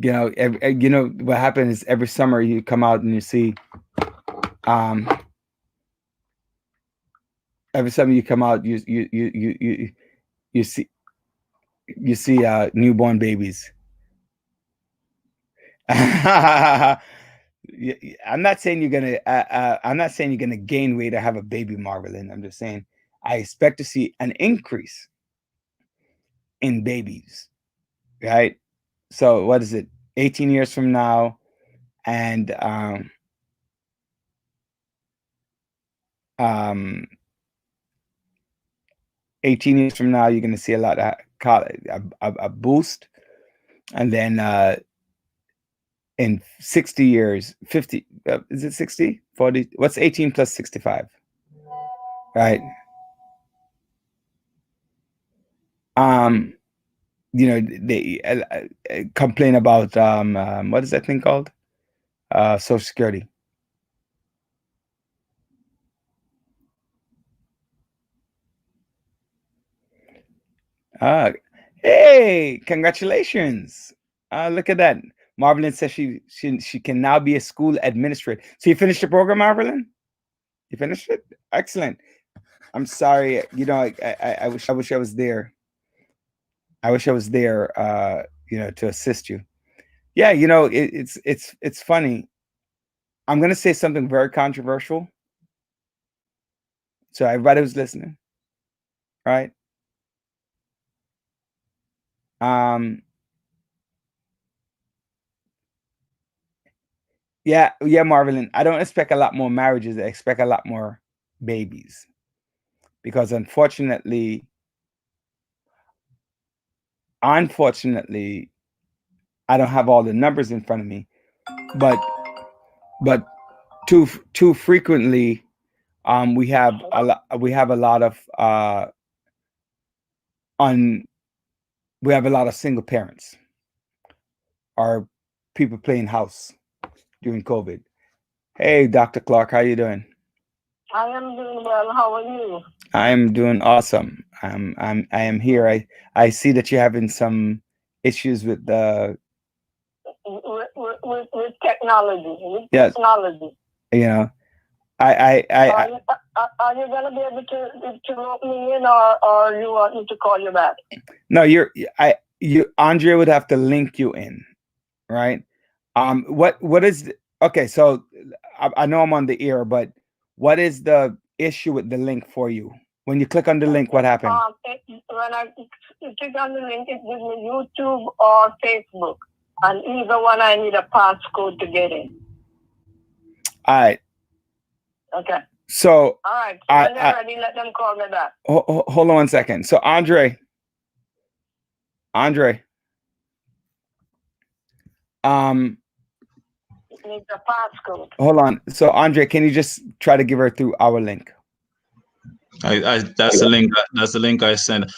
what happens is every summer you come out and you see every summer you come out you see newborn babies. I'm not saying you're gonna gain weight or have a baby, Marvelin. I'm just saying I expect to see an increase in babies. Right? So what is it? 18 years from now, and 18 years from now, you're going to see a lot of a boost, and then in 60 years, 50, is it 60, 40? What's 18 plus 65? Right. You know, they complain about what is that thing called? Social Security. Hey, congratulations. Look at that. Marvelyn says she can now be a school administrator. So you finished the program, Marvelyn? You finished it? Excellent. I'm sorry. You know, I wish I was there. I wish I was there, you know, to assist you. Yeah, you know, it's funny. I'm gonna say something very controversial. So everybody who's listening, right? Yeah, Marvelyn. I don't expect a lot more marriages. I expect a lot more babies, because unfortunately, I don't have all the numbers in front of me, but too frequently, we have a lot of we have a lot of single parents or people playing house during COVID. Hey, Dr. Clark, how you doing? I am doing well. How are you? I am doing awesome. I am here. I see that you're having some issues with the with technology. Yes. Technology. You know, Are you gonna be able to rope me in, or you want me to call you back? No, Andre would have to link you in, right? What is okay? So I know I'm on the air, but what is the issue with the link for you? When you click on the link, what happened? When I click on the link, it gives me YouTube or Facebook, and either one I need a passcode to get in. All right. Okay. So all right. When they're ready, let them call me back. Hold on 1 second. So Andre. Need the passcode. Hold on. So Andre, can you just try to give her through our link? That's the link. That's the link I sent.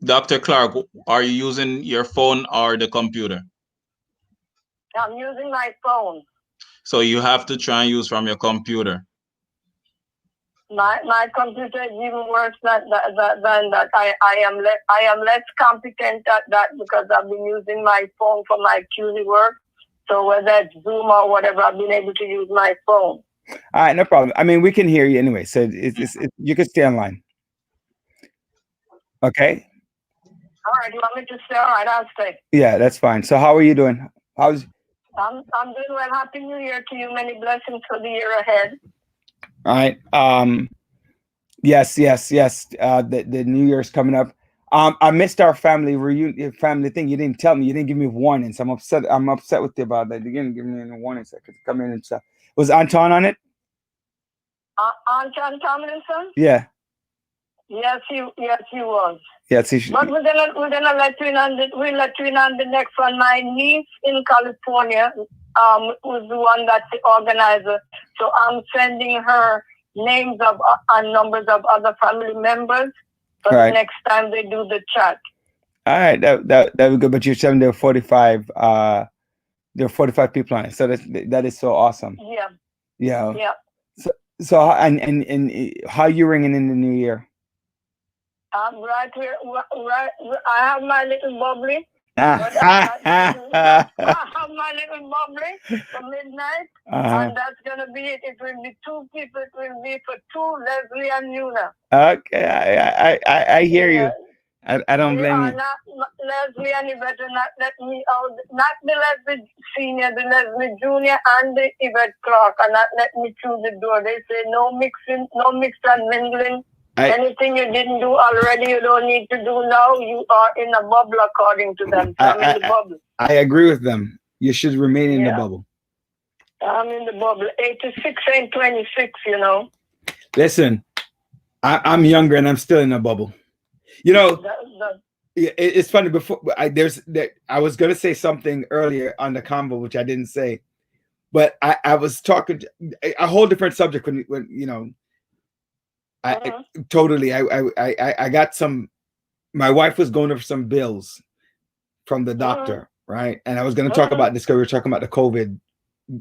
Dr. Clark, are you using your phone or the computer? I'm using my phone. So you have to try and use from your computer. My computer is even worse than that. I am less competent at that because I've been using my phone for my CUNY work. So whether it's Zoom or whatever, I've been able to use my phone. All right, no problem. I mean, we can hear you anyway, so you can stay online. Okay. All right. You want me to stay? All right, I'll stay. Yeah, that's fine. So how are you doing? I'm doing well. Happy New Year to you. Many blessings for the year ahead. All right. Yes. The New Year's coming up. I missed our family reunion, family thing. You didn't tell me. You didn't give me warnings. I'm upset. I'm upset with you about that. You didn't give me any warnings. I could come in and stuff. Was Anton on it? Anton Tomlinson? Yeah. Yes, he was. Yes, but we're gonna let you in on the next one. My niece in California was the one that's the organizer. So I'm sending her names of and numbers of other family members for the next time they do the chat. All right, that would be good. But you're saying there are 45. There are 45 people on it. So that is so awesome. Yeah. Yeah. Yeah. So and how you ringing in the new year? Right here. Right. I have my little bubbly. I have my little bubbly for midnight, and that's gonna be it. It will be 2 people. It will be for 2, Leslie and Yuna. Okay, I hear you. I don't blame you. Not Leslie, and you better not let me out. Not the Leslie Senior, the Leslie Junior, and the Yvette Clark, and not let me through the door. They say no mixing, no mix and mingling. Anything you didn't do already, you don't need to do now. You are in a bubble, according to them. So I'm in the bubble. I agree with them. You should remain in the bubble. I'm in the bubble. 86 ain't 26, you know. Listen, I'm younger and I'm still in the bubble. You know, Yeah, it's funny. Before I was gonna say something earlier on the convo, which I didn't say, but I was talking a whole different subject when you know. I totally. I got some. My wife was going over some bills from the doctor, right? And I was going to talk about this because we were talking about the COVID.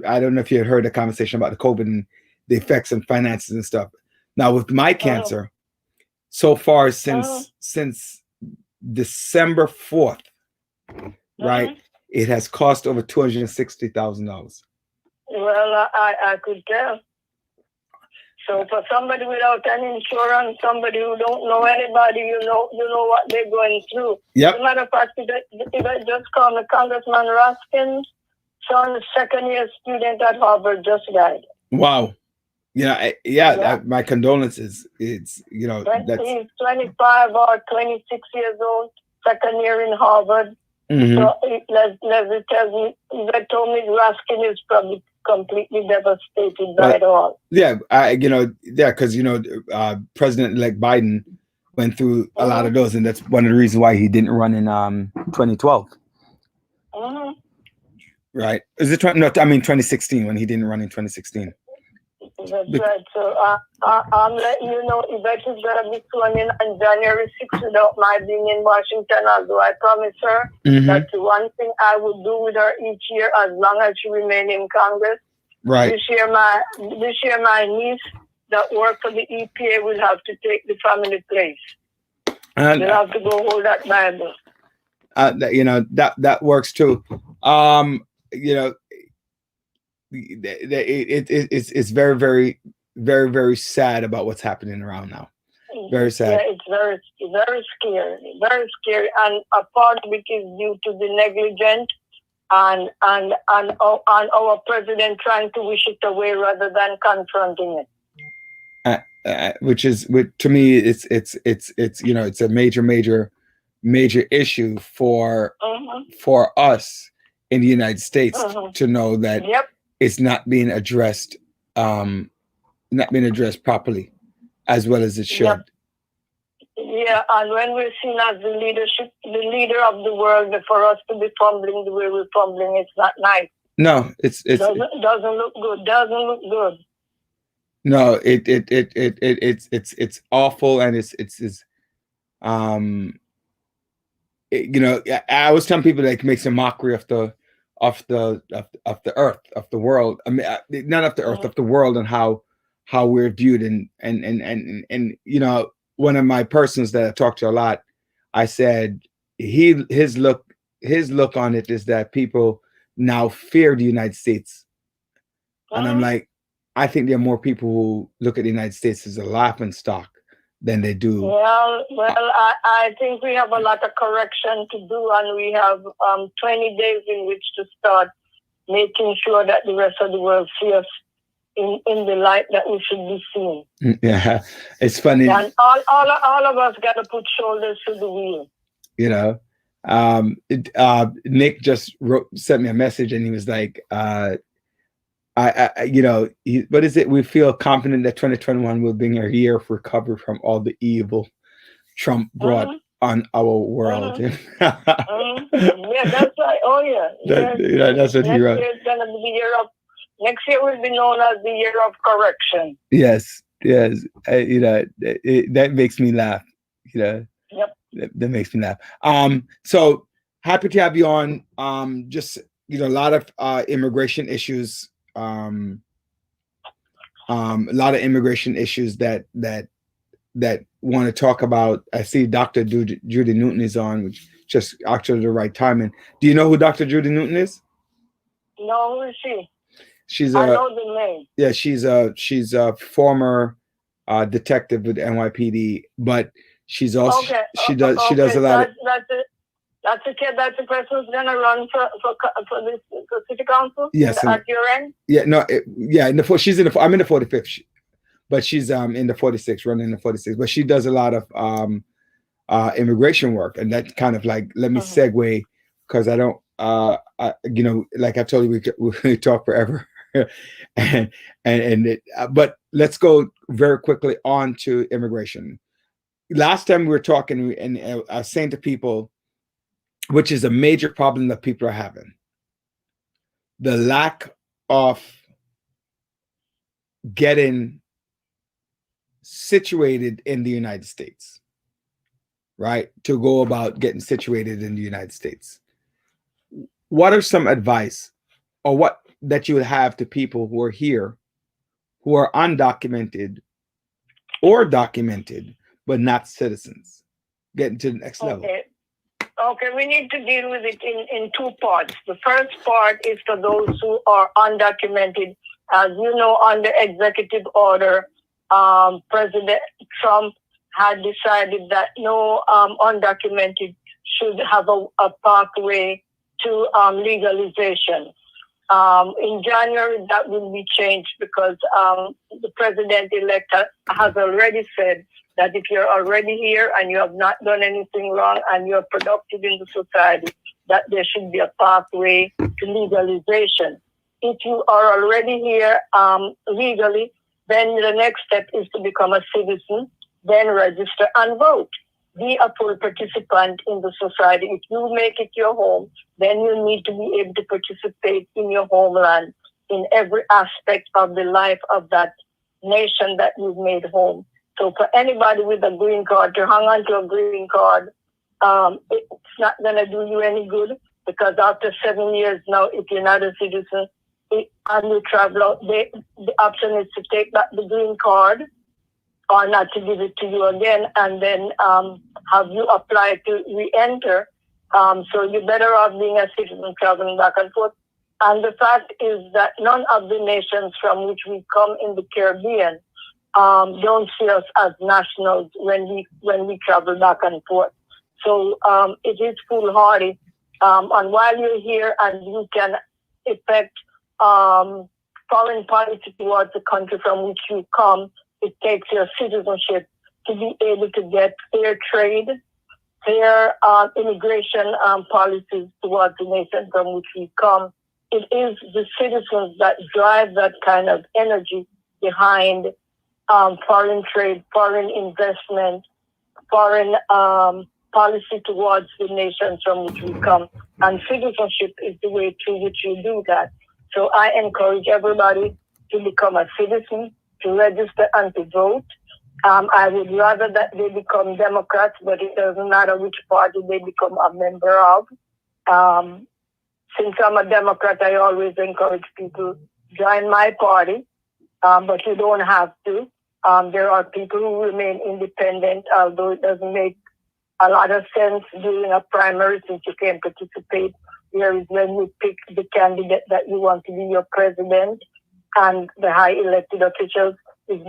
I don't know if you had heard the conversation about the COVID and the effects on finances and stuff. Now with my cancer, so far since December 4th, right, it has cost over $260,000. Well, I could tell. So for somebody without an insurance, somebody who don't know anybody, you know what they're going through. Yep. As a matter of fact, if I just call me Congressman Raskin, son, second-year student at Harvard, just died. Wow. My condolences. It's he's 25 or 26 years old, second year in Harvard. Mm-hmm. So Leslie tells me, they told me Raskin is probably completely devastated by it all. Yeah, because President-elect Biden went through a lot of those, and that's one of the reasons why he didn't run in 2012. Right? Is it 2016 when he didn't run in 2016? That's right. So I'm letting you know Yvette is going to be sworn in on January 6th without my being in Washington. Although I promise her that's the one thing I will do with her each year as long as she remains in Congress. Right. This year my niece that works for the EPA will have to take the family place. And they'll have to go hold that Bible. That works too. It's very, very, very, very sad about what's happening around now. Very sad. Yeah, it's very, very scary. Very scary. And a part of it is due to the negligence and our president trying to wish it away rather than confronting it. Which to me, it's a major issue for us in the United States to know that it's not being addressed properly as well as it should. Yep. Yeah, and when we're seen as the leader of the world, for us to be fumbling the way we're fumbling, it's not nice. No, it doesn't look good. Doesn't look good. No, it's awful, and I was telling people that makes a mockery of the earth, of the world. I mean, not of the earth, of the world, and how we're viewed, and one of my persons that I talk to a lot, I said his look on it is that people now fear the United States, and I'm like, I think there are more people who look at the United States as a laughing stock than they do. Well, I think we have a lot of correction to do, and we have 20 days in which to start making sure that the rest of the world sees us in the light that we should be seen. Yeah, it's funny. And all of us got to put shoulders to the wheel. Nick just sent me a message, and he was like, what is it? We feel confident that 2021 will bring a year of recovery from all the evil Trump brought on our world. Yeah, that's right. Oh, yeah. That's what he wrote. Next year will be known as the year of correction. Yes. That makes me laugh. Yep. That makes me laugh. So happy to have you on. Just a lot of immigration issues. A lot of immigration issues that want to talk about. I see Dr. Judy Newton is on, which just actually the right timing. Do you know who Dr. Judy Newton is? No, who is she? I know the name. Yeah, she's a former detective with NYPD, but she's also she does a lot of. That's the person who's gonna run for city council. Yes, at your end. Yeah, no, she's in the. I'm in the 45th, but she's in the 46th, running in the 46th. But she does a lot of immigration work, and that kind of like let me segue because I don't. Like I told you, we talk forever, but let's go very quickly on to immigration. last time we were talking, and I was saying to people, which is a major problem that people are having, the lack of getting situated in the United States, right? To go about getting situated in the United States. What are some advice or what that you would have to people who are here, who are undocumented or documented, but not citizens, getting to the next level? Okay, we need to deal with it in two parts. The first part is for those who are undocumented. As you know, under executive order, President Trump had decided that no undocumented should have a pathway to legalization. In January, that will be changed because the president-elect has already said that if you're already here and you have not done anything wrong and you're productive in the society, that there should be a pathway to legalization. If you are already here legally, then the next step is to become a citizen, then register and vote. Be a full participant in the society. If you make it your home, then you need to be able to participate in your homeland in every aspect of the life of that nation that you've made home. So for anybody with a green card, to hang on to a green card, it's not going to do you any good because after 7 years now, if you're not a citizen and you travel out, the option is to take back the green card or not to give it to you again, and then have you apply to re-enter. So you're better off being a citizen traveling back and forth. And the fact is that none of the nations from which we come in the Caribbean don't see us as nationals when we travel back and forth. So it is foolhardy. And while you're here and you can affect foreign policy towards the country from which you come, it takes your citizenship to be able to get fair trade, fair immigration policies towards the nation from which we come. It is the citizens that drive that kind of energy behind foreign trade, foreign investment, foreign policy towards the nations from which we come. And citizenship is the way through which you do that. So I encourage everybody to become a citizen, to register and to vote. I would rather that they become Democrats, but it doesn't matter which party they become a member of. Since I'm a Democrat, I always encourage people to join my party, but you don't have to. There are people who remain independent, although it doesn't make a lot of sense during a primary since you can participate. Here is when you pick the candidate that you want to be your president, and the high elected officials is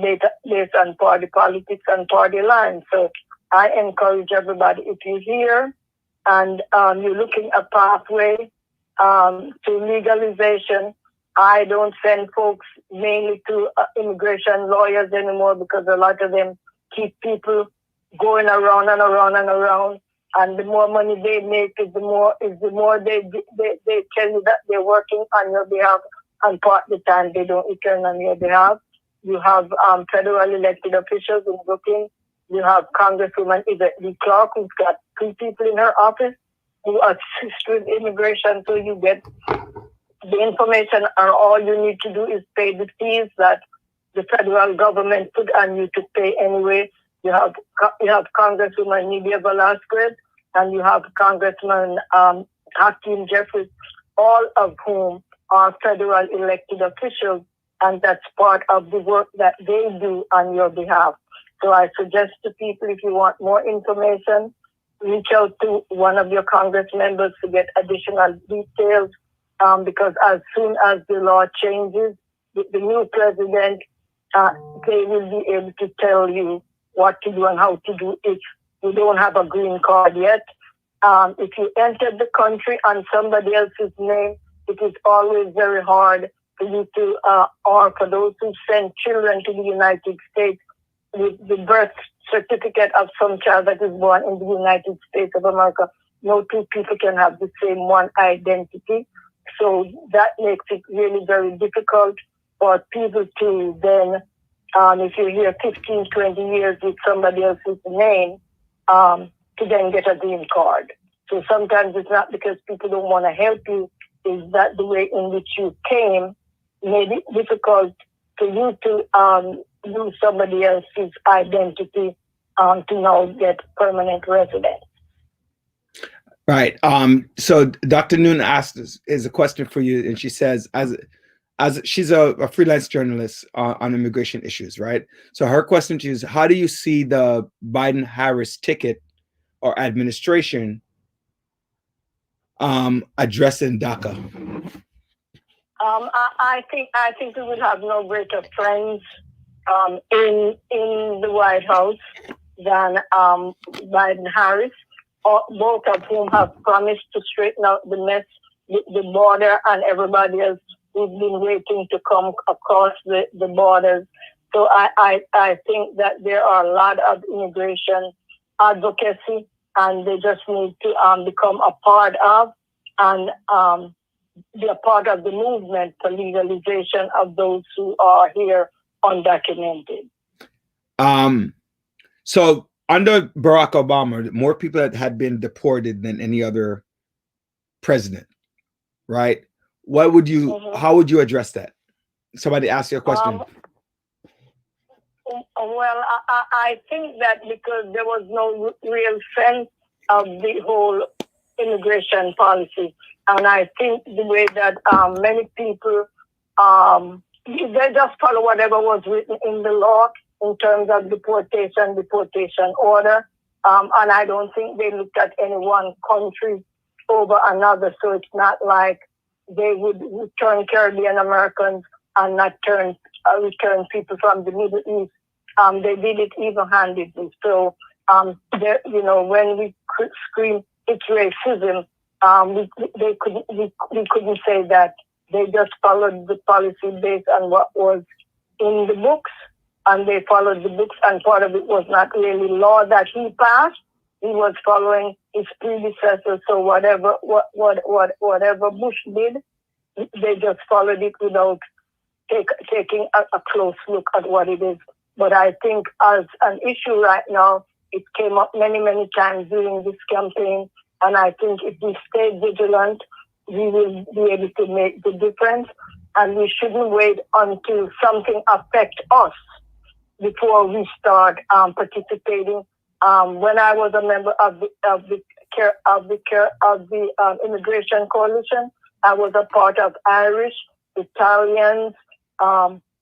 based on party politics and party lines. So I encourage everybody, if you're here and you're looking at a pathway to legalization, I don't send folks mainly to immigration lawyers anymore because a lot of them keep people going around and around and around. And the more money they make is the more they tell you that they're working on your behalf, and part of the time they don't return on your behalf. You have federal elected officials in Brooklyn. You have Congresswoman Yvette Lee Clarke, who's got 3 people in her office who assist with immigration. So you get the information, and all you need to do is pay the fees that the federal government put on you to pay anyway. You have Congresswoman Nydia Velasquez, and you have Congressman Hakeem Jeffries, all of whom are federal elected officials, and that's part of the work that they do on your behalf. So I suggest to people, if you want more information, reach out to one of your Congress members to get additional details, because as soon as the law changes, with the new president, they will be able to tell you what to do and how to do if you don't have a green card yet. If you entered the country on somebody else's name, it is always very hard for you to, or for those who send children to the United States with the birth certificate of some child that is born in the United States of America. No 2 people can have the same one identity. So that makes it really very difficult for people to then if you're here 15, 20 years with somebody else's name, to then get a green card. So sometimes it's not because people don't want to help you, is that the way in which you came made it difficult for you to use somebody else's identity to now get permanent residence. Right. So Dr. Noon asked is a question for you, and she says, as she's a freelance journalist on immigration issues, right? So her question to you is, how do you see the Biden-Harris ticket or administration addressing DACA? I think we would have no greater friends in the White House than Biden-Harris, both of whom have promised to straighten out the mess with the border and everybody else who's been waiting to come across the borders. So I think that there are a lot of immigration advocacy, and they just need to become a part of and be a part of the movement for legalization of those who are here undocumented. So under Barack Obama, more people had been deported than any other president, right? What would you, how would you address that? Somebody asked you a question. Well, I think that because there was no real sense of the whole immigration policy, and I think the way that many people, they just follow whatever was written in the law in terms of deportation order, and I don't think they looked at any one country over another, so it's not like they would return Caribbean Americans and not return people from the Middle East. They did it even-handedly. So, when we scream it's racism, we couldn't say that. They just followed the policy based on what was in the books, and they followed the books, and part of it was not really law that he passed. He was following his predecessors. So whatever Bush did, they just followed it without taking a close look at what it is. But I think as an issue right now, it came up many, many times during this campaign. And I think if we stay vigilant, we will be able to make the difference. And we shouldn't wait until something affects us before we start participating. When I was a member of the Immigration Coalition, I was a part of Irish, Italians,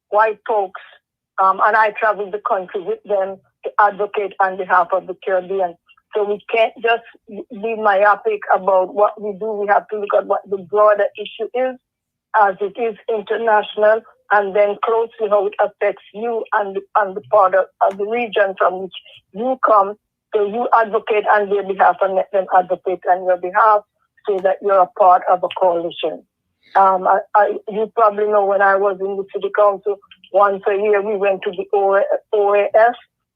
white folks, and I traveled the country with them to advocate on behalf of the Caribbean. So we can't just be myopic about what we do. We have to look at what the broader issue is, as it is international, and then closely how it affects you and the part of the region from which you come. So you advocate on their behalf and let them advocate on your behalf so that you're a part of a coalition. You probably know when I was in the city council, once a year we went to the OAS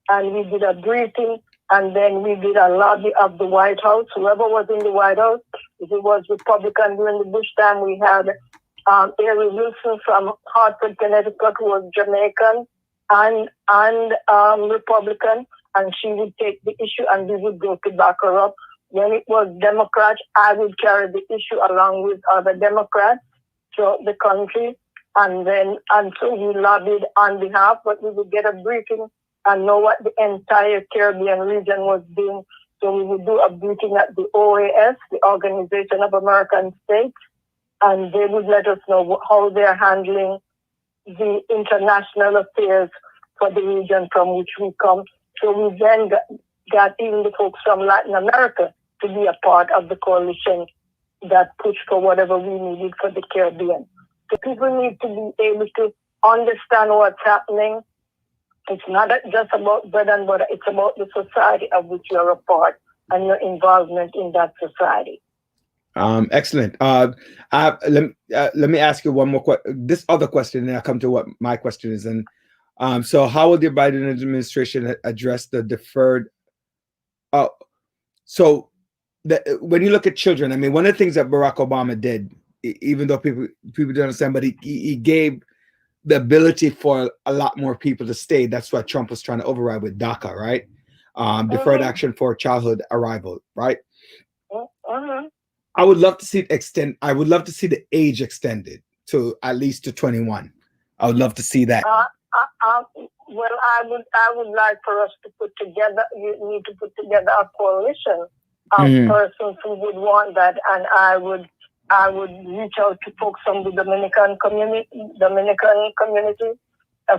and we did a briefing, and then we did a lobby of the White House. Whoever was in the White House, if it was Republican during the Bush time, we had Ari Wilson from Hartford, Connecticut, who was Jamaican and Republican, and she would take the issue and we would go to back her up. When it was Democrats, I would carry the issue along with other Democrats throughout the country. And so we lobbied on behalf, but we would get a briefing and know what the entire Caribbean region was doing. So we would do a briefing at the OAS, the Organization of American States, and they would let us know how they're handling the international affairs for the region from which we come. So we then got even the folks from Latin America to be a part of the coalition that pushed for whatever we needed for the Caribbean. So people need to be able to understand what's happening. It's not just about bread and butter, it's about the society of which you're a part and your involvement in that society. Excellent. Let me ask you one more question. This other question, and then I'll come to what my question is. And so how will the Biden administration address the deferred? When you look at children, I mean, one of the things that Barack Obama did, even though people don't understand, but he gave the ability for a lot more people to stay. That's what Trump was trying to override with DACA, right? Deferred action for childhood arrival, right? I would love to see it extend. I would love to see the age extended to at least to 21. I would love to see that. Well, I would like for us to put together. You need to put together a coalition of persons who would want that, and I would reach out to folks from the Dominican community,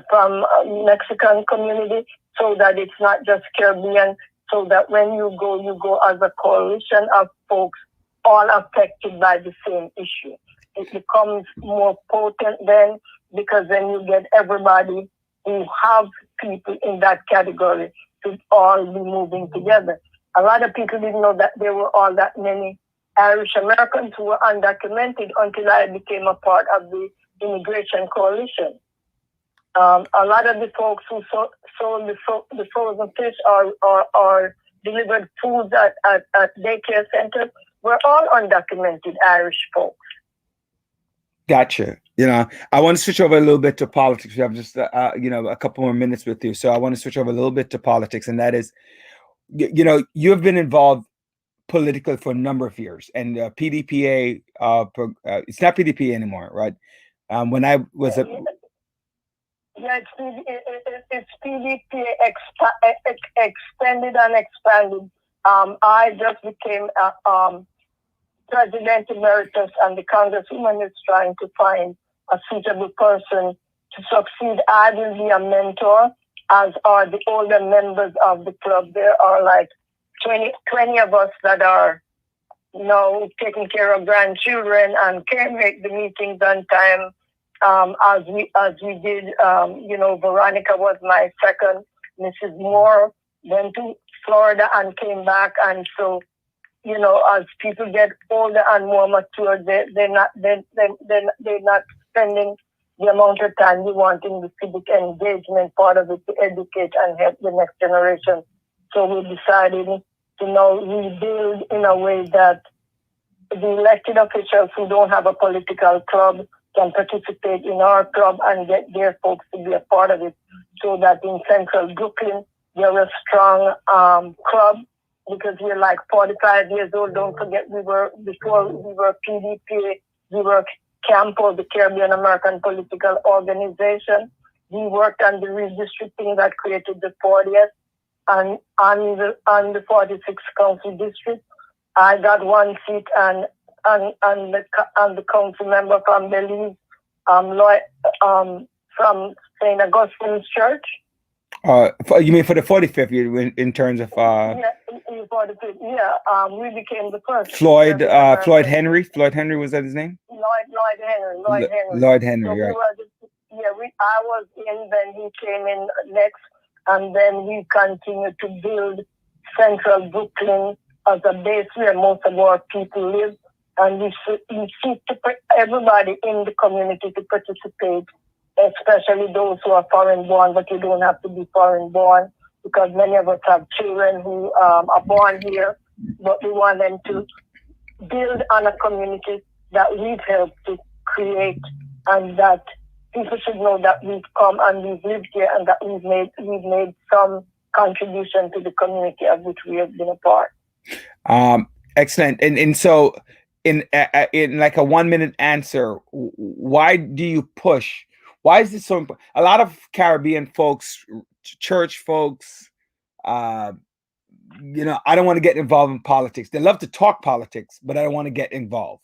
from Mexican community, so that it's not just Caribbean. So that when you go as a coalition of folks all affected by the same issue. It becomes more potent then, because then you get everybody who have people in that category to all be moving together. A lot of people didn't know that there were all that many Irish Americans who were undocumented until I became a part of the immigration coalition. A lot of the folks who sold the frozen fish or delivered foods at daycare centers were all undocumented Irish folks. Gotcha. I want to switch over a little bit to politics. We have just, a couple more minutes with you. So I want to switch over a little bit to politics. And that is, you have been involved politically for a number of years. And PDPA, it's not PDPA anymore, right? When I was at... Yeah, it's PDPA extended and expanded. I just became President Emeritus, and the Congresswoman is trying to find a suitable person to succeed. I will be a mentor, as are the older members of the club. There are like 20 of us that are taking care of grandchildren and can't make the meetings on time. As we did, Veronica was my second. Mrs. Moore went to Florida and came back, and so as people get older and more mature, they're not spending the amount of time we want in the civic engagement part of it to educate and help the next generation. So we decided to now rebuild in a way that the elected officials who don't have a political club can participate in our club and get their folks to be a part of it, so that in central Brooklyn, we're a strong club, because we're like 45 years old. Don't forget, before we were PDP, we were CAMPO, the Caribbean American Political Organization. We worked on the redistricting that created the 40th and on the 46th Council District. I got one seat and the council member from Belize, Lloyd, from St. Augustine's Church. You mean for the 45th in terms of... Yeah, 45th, yeah. We became the first. Floyd Henry? Floyd Henry, was that his name? Lloyd Henry, so right. I was in, then he came in next, and then we continued to build central Brooklyn as a base where most of our people live. And we seek to put everybody in the community to participate, especially those who are foreign born, but you don't have to be foreign born, because many of us have children who are born here, but we want them to build on a community that we've helped to create, and that people should know that we've come and we've lived here, and that we've made some contribution to the community of which we have been a part. Excellent. And so in like a 1 minute answer, why do you push? Why is this so important? A lot of Caribbean folks, church folks, I don't want to get involved in politics. They love to talk politics, but I don't want to get involved.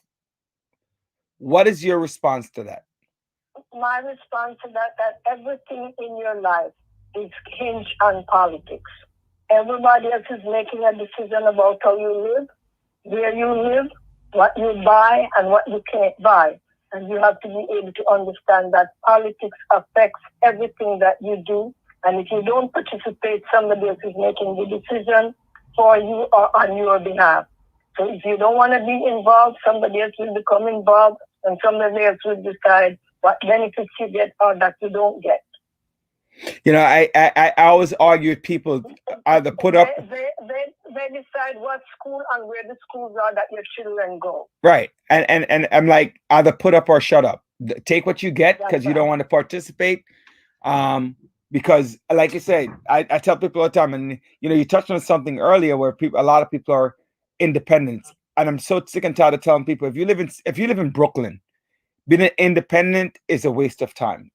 What is your response to that? My response to that everything in your life is hinged on politics. Everybody else is making a decision about how you live, where you live, what you buy, and what you can't buy. And you have to be able to understand that politics affects everything that you do. And if you don't participate, somebody else is making the decision for you or on your behalf. So if you don't want to be involved, somebody else will become involved, and somebody else will decide what benefits you get or that you don't get. I always argue with people either put up... They decide what school and where the schools are that your children go. Right. And I'm like, either put up or shut up. take what you get because you don't want to participate. Because like I said, I tell people all the time, and you touched on something earlier where a lot of people are independents, and I'm so sick and tired of telling people if you live in Brooklyn, being an independent is a waste of time.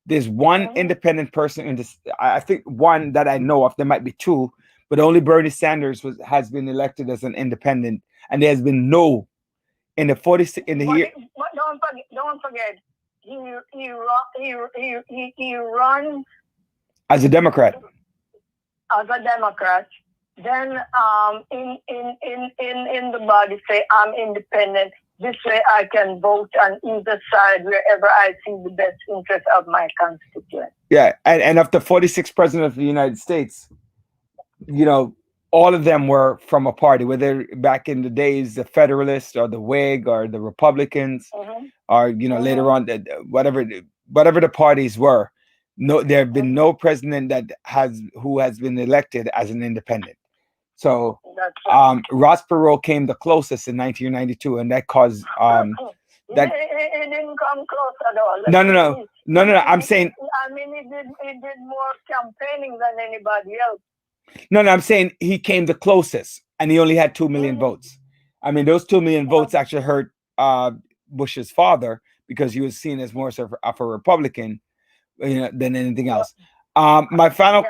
There's one independent person in this. I think one that I know of. There might be two, but only Bernie Sanders has been elected as an independent, and there has been no in the 46 in the year. But don't forget, he runs as a Democrat. As a Democrat, then in the body say I'm independent. This way I can vote on either side wherever I see the best interest of my constituent. Yeah, and of the 46 presidents of the United States, all of them were from a party, whether back in the days the Federalists or the Whig or the Republicans, or later on whatever the parties were. No, there have been no president who has been elected as an independent. So Ross Perot came the closest in 1992, and that caused that. He didn't come close at all. No. I'm saying. I mean, he did more campaigning than anybody else. No, I'm saying he came the closest, and he only had 2 million votes. I mean, those 2 million votes actually hurt Bush's father because he was seen as more of a Republican, than anything else. My final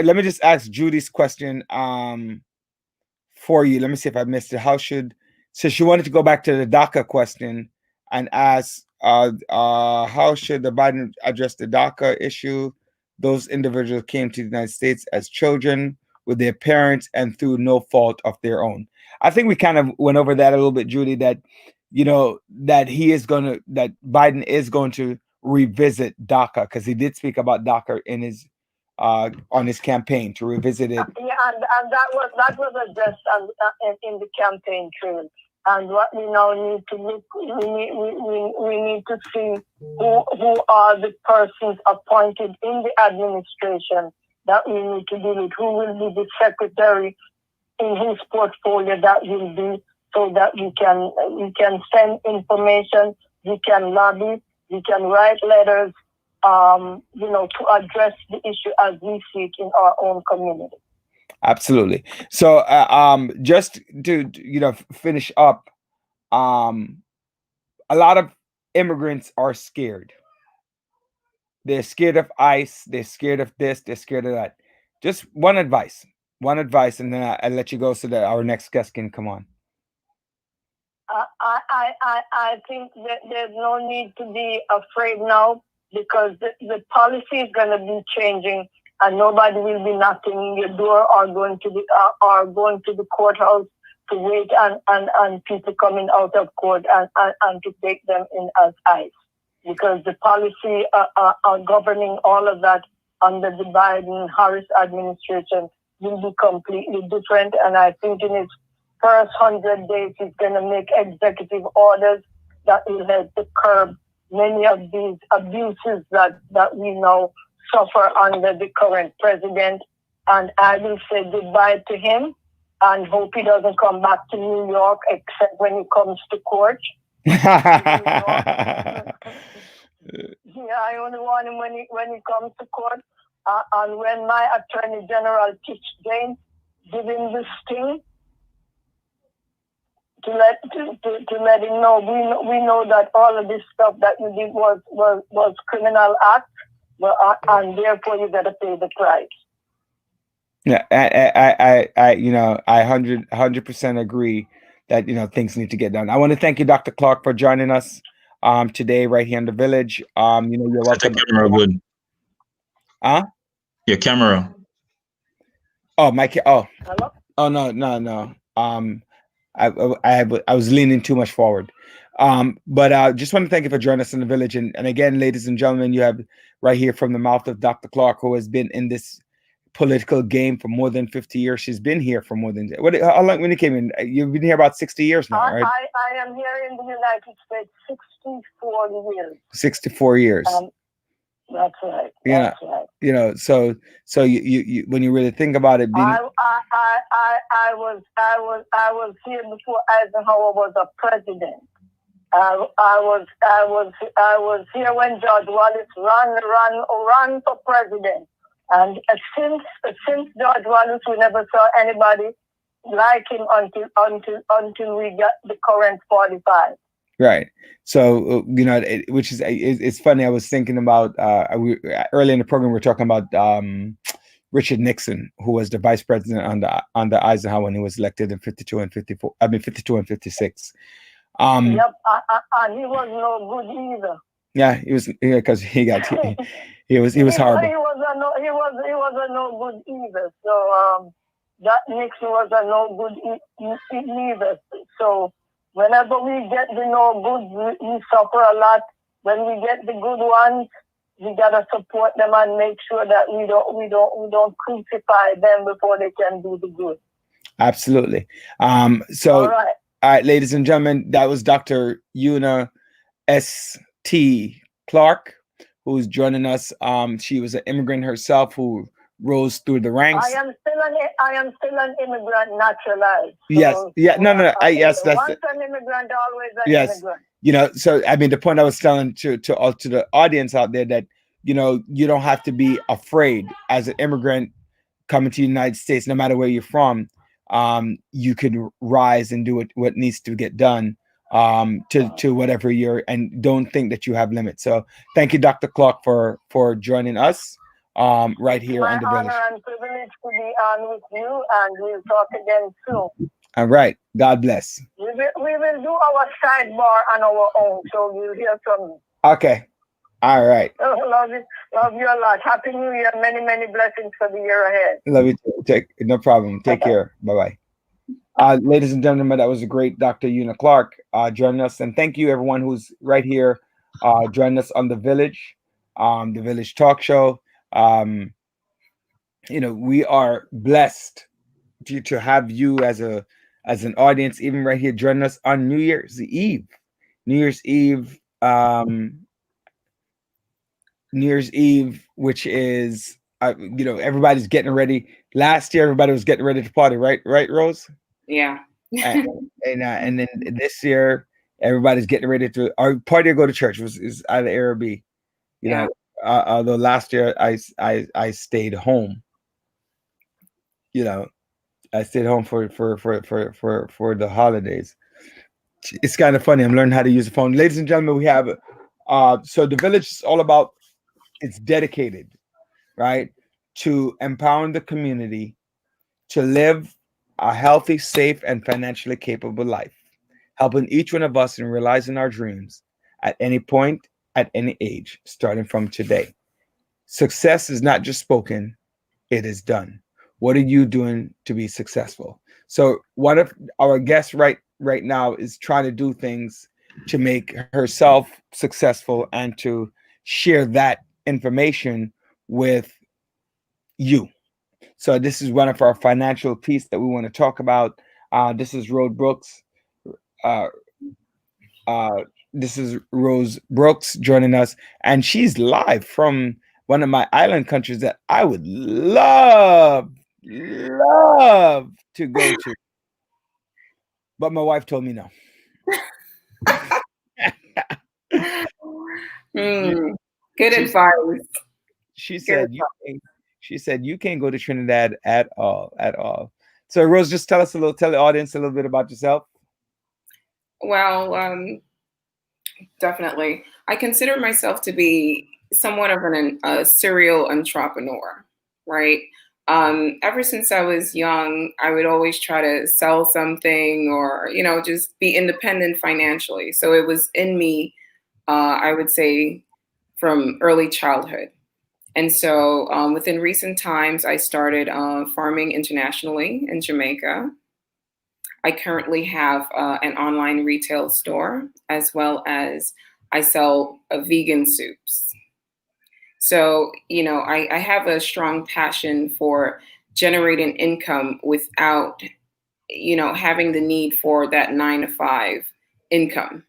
let me just ask Judy's question for you. Let me see if I missed it. So she wanted to go back to the DACA question and ask how should the Biden address the DACA issue? Those individuals came to the United States as children with their parents and through no fault of their own. I think we kind of went over that a little bit, Judy, that that Biden is going to revisit DACA, because he did speak about DACA in his on his campaign to revisit it. Yeah, and that was addressed in the campaign trail. And what we now need to look, we need to see who are the persons appointed in the administration that we need to deal with. Who will be the secretary in his portfolio that will be, so that we can send information, we can lobby, we can write letters, to address the issue as we see it in our own community. Absolutely. So, just to finish up, a lot of immigrants are scared. They're scared of ICE. They're scared of this. They're scared of that. Just one advice, and then I'll let you go so that our next guest can come on. I think that there's no need to be afraid now, because the policy is going to be changing, and nobody will be knocking your door or going to the courthouse to wait and people coming out of court and to take them in as ICE, because the policy are governing all of that under the Biden-Harris administration will be completely different. And I think in his first 100 days, he's going to make executive orders that will help to curb many of these abuses that we now suffer under the current president. And I will say goodbye to him and hope he doesn't come back to New York except when he comes to court. Yeah, I only want him when he comes to court. And when my Attorney General Tish James give him this thing, to let him know, we know that all of this stuff that you did was criminal act, and therefore you got to pay the price. Yeah, I 100% agree that things need to get done. I want to thank you, Dr. Clark, for joining us today right here in the village. You're welcome. Your camera good. Huh? Your camera. Oh, my Hello? Oh no. I was leaning too much forward. But just want to thank you for joining us in the village. And again, ladies and gentlemen, you have right here from the mouth of Dr. Clark, who has been in this political game for more than 50 years. She's been here for more than how long? When you came in, you've been here about 60 years now, right? I am here in the United States 64 years. 64 years. That's right. Yeah. Right. So you when you really think about it, I was here before Eisenhower was a president. I was here when George Wallace ran for president, and since George Wallace, we never saw anybody like him until we got the current 45. Right. So which is it's funny. I was thinking about early in the program we were talking about Richard Nixon, who was the vice president under Eisenhower when he was elected in 52 and 54. I mean 52 and 56. Yep, and he was no good either. Yeah, he was because he got he was horrible. He was a no good either. So that Nixon was a no good either. So whenever we get the no good, we suffer a lot. When we get the good ones, we gotta support them and make sure that we don't crucify them before they can do the good. Absolutely. So all right, ladies and gentlemen, that was Dr. Una S.T. Clark, who's joining us. She was an immigrant herself who rose through the ranks. I am still an immigrant, naturalized. So yes. Yeah. No. Yes. That's once an immigrant, always an immigrant. So I mean, the point I was telling to the audience out there that you don't have to be afraid as an immigrant coming to the United States, no matter where you're from. You could rise and do what needs to get done to whatever and don't think that you have limits. So thank you, Dr. Clark, for joining us right here on The Village. My honor and privilege to be on with you, and we'll talk again soon. All right. God bless. We will do our sidebar on our own, so you'll hear from me. Okay. All right. Love you a lot. Happy New Year. Many, many blessings for the year ahead. Love you too. No problem. Take care. Bye-bye. Ladies and gentlemen, that was a great Dr. Una Clark joining us. And thank you, everyone who's right here joining us on The Village Talk Show. We are blessed to have you as an audience, even right here joining us on New Year's Eve. New Year's Eve, which is, everybody's getting ready. Last year, everybody was getting ready to party, right, Rose? Yeah. and then this year, everybody's getting ready to party or go to church. Is either A or B. Although last year I stayed home. I stayed home for the holidays. It's kind of funny. I'm learning how to use the phone, ladies and gentlemen. We have so The Village is all about. It's dedicated, right, to empowering the community to live a healthy, safe, and financially capable life, helping each one of us in realizing our dreams at any point, at any age, starting from today. Success is not just spoken, it is done. What are you doing to be successful? So one of our guests right now is trying to do things to make herself successful and to share that information with you. So this is one of our financial piece that we want to talk about. This is Rose Brooks. This is Rose Brooks joining us, and she's live from one of my island countries that I would love to go to, but my wife told me no. Good advice. She said you can't go to Trinidad at all. So Rose, just tell the audience a little bit about yourself. Well, definitely. I consider myself to be somewhat of a serial entrepreneur, right? Ever since I was young, I would always try to sell something or, just be independent financially. So it was in me, I would say, from early childhood. And so within recent times, I started farming internationally in Jamaica. I currently have an online retail store, as well as I sell vegan soups. So, I have a strong passion for generating income without, having the need for that 9-to-5 income.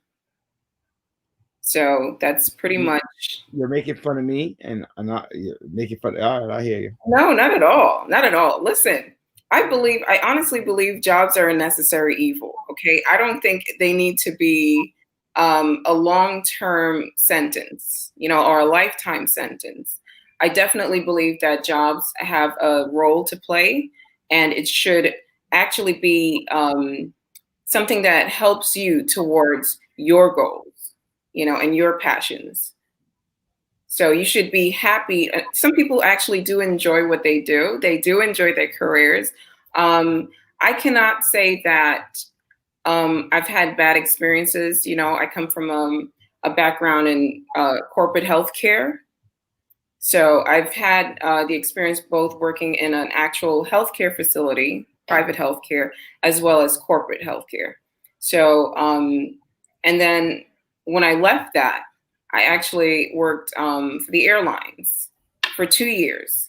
So that's pretty much. You're making fun of me, and I'm not. You're making fun. All right, I hear you. No, not at all. Not at all. Listen, I honestly believe jobs are a necessary evil. Okay, I don't think they need to be a long-term sentence, or a lifetime sentence. I definitely believe that jobs have a role to play, and it should actually be something that helps you towards your goals, and your passions. So you should be happy. Some people actually do enjoy what they do. They do enjoy their careers. I cannot say that I've had bad experiences. I come from a background in corporate healthcare. So I've had the experience both working in an actual healthcare facility, private healthcare, as well as corporate healthcare. So, and then when I left that, I actually worked for the airlines for 2 years.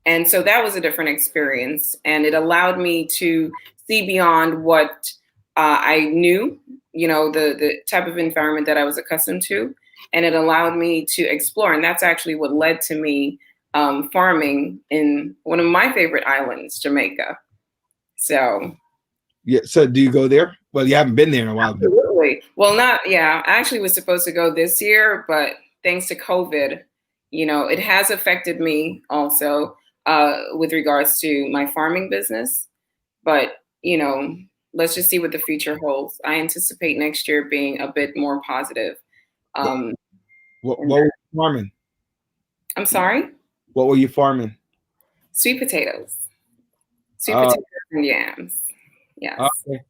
And so that was a different experience. And it allowed me to see beyond what I knew, the type of environment that I was accustomed to. And it allowed me to explore. And that's actually what led to me farming in one of my favorite islands, Jamaica. So. Yeah. So do you go there? Well, you haven't been there in a while. Absolutely. Well, I actually was supposed to go this year, but thanks to COVID, it has affected me also with regards to my farming business. But, let's just see what the future holds. I anticipate next year being a bit more positive. What were you farming? I'm sorry? What were you farming? Sweet potatoes. Sweet potatoes and yams. Yes. Okay.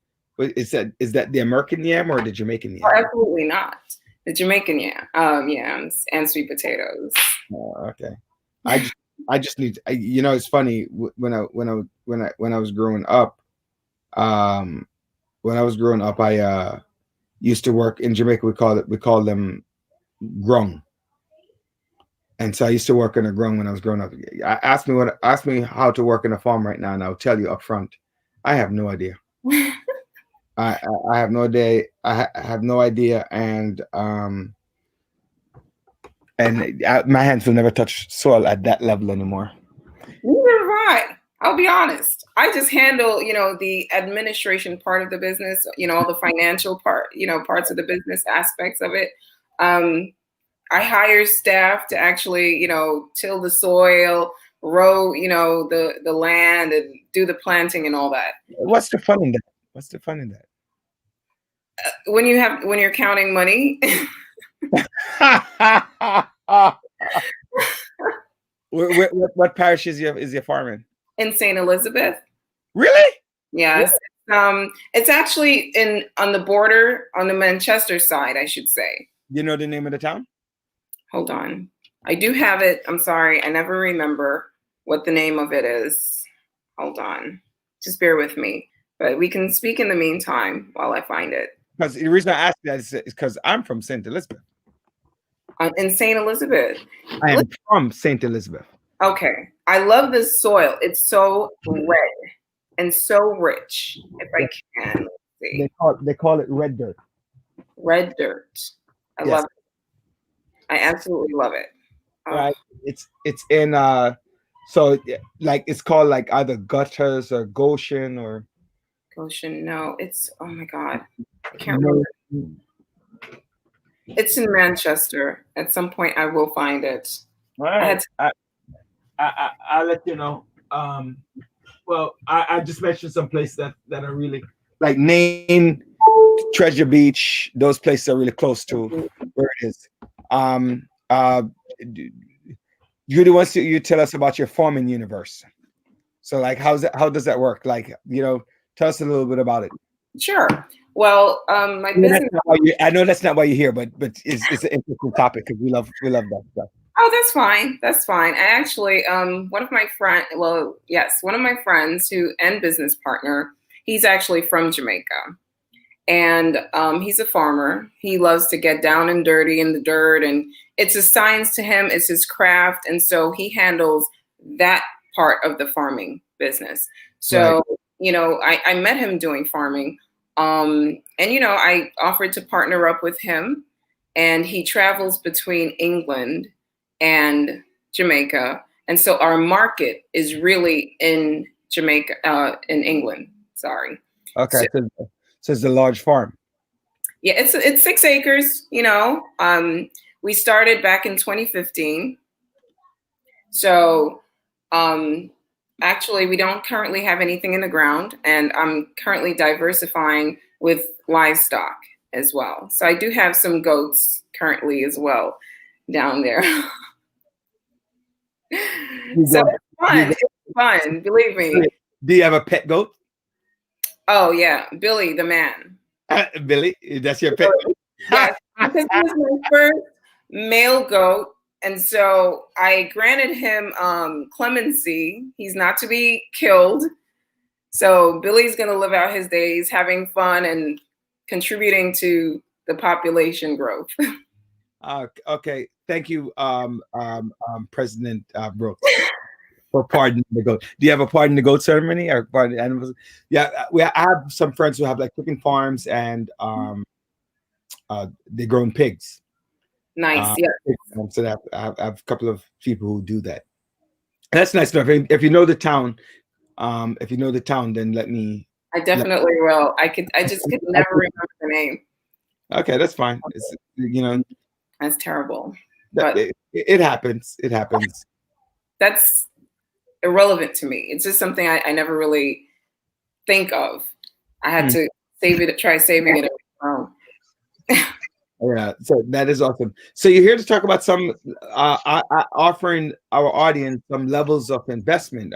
Is that the American yam or the Jamaican yam? Oh, absolutely not. The Jamaican yams and sweet potatoes. Okay. I just need. It's funny when I was growing up. When I was growing up, I used to work in Jamaica. We call them grung. And so I used to work in a grung when I was growing up. Ask me how to work in a farm right now, and I'll tell you up front. I have no idea. I have no idea. I have no idea, and my hands will never touch soil at that level anymore. Neither have I. I'll be honest. I just handle, the administration part of the business, all the financial part, parts of the business aspects of it. I hire staff to actually, till the soil, row, the land, and do the planting and all that. What's the fun in that? What's the fun in that? When you're counting money. What parish is your farm in? In St. Elizabeth. Really? Yes. Yeah. It's actually on the border, on the Manchester side, I should say. You know the name of the town? Hold on. I do have it. I'm sorry. I never remember what the name of it is. Hold on. Just bear with me. But we can speak in the meantime while I find it. Because the reason I ask that is because I'm from St. Elizabeth. In St. Elizabeth. I am from St. Elizabeth. Okay. I love this soil. It's so red and so rich. If I can. Let's see. They call it red dirt. Red dirt. I love it. I absolutely love it. Right. It's in so like it's called like either Gutters or Goshen or Goshen. No, it's oh my God. I can't remember. It's in Manchester. At some point I will find it. All right. I'll let you know. Well, I just mentioned some places that are really like Nain, Treasure Beach. Those places are really close to where it is. Judy wants you tell us about your farming universe. So, like, how does that work? Like, tell us a little bit about it. Sure. Well, my business. I know that's not why you're here, but it's an interesting topic because we love that stuff. Oh, that's fine. That's fine. I actually, one of my friends and business partner, he's actually from Jamaica. And he's a farmer. He loves to get down and dirty in the dirt. And it's a science to him. It's his craft. And so he handles that part of the farming business. So, right. I met him doing farming. And, I offered to partner up with him. And he travels between England and Jamaica. And so our market is really in Jamaica, in England. Sorry. Okay. So it's a large farm. Yeah, it's 6 acres, you know. We started back in 2015. So actually we don't currently have anything in the ground, and I'm currently diversifying with livestock as well. So I do have some goats currently as well down there. So it's fun. It's fun, believe me. Do you have a pet goat? Oh yeah, Billy the man. Billy, that's your pet goat? Yes, because he was my first male goat, and so I granted him clemency. He's not to be killed. So Billy's gonna live out his days having fun and contributing to the population growth. Okay, thank you, President Brooks, for pardoning the goat. Do you have a pardon the goat ceremony or pardon animals? Yeah, I have some friends who have like chicken farms and they grown pigs. Nice, yeah. So that I have a couple of people who do that. That's nice enough. If you know the town, then let me. I definitely will. I just could never remember the name. Okay, that's fine. It's, you know, that's terrible. But it happens. It happens. That's irrelevant to me. It's just something I never really think of. I had to try saving it. Yeah, so that is awesome. So you're here to talk about some offering our audience some levels of investment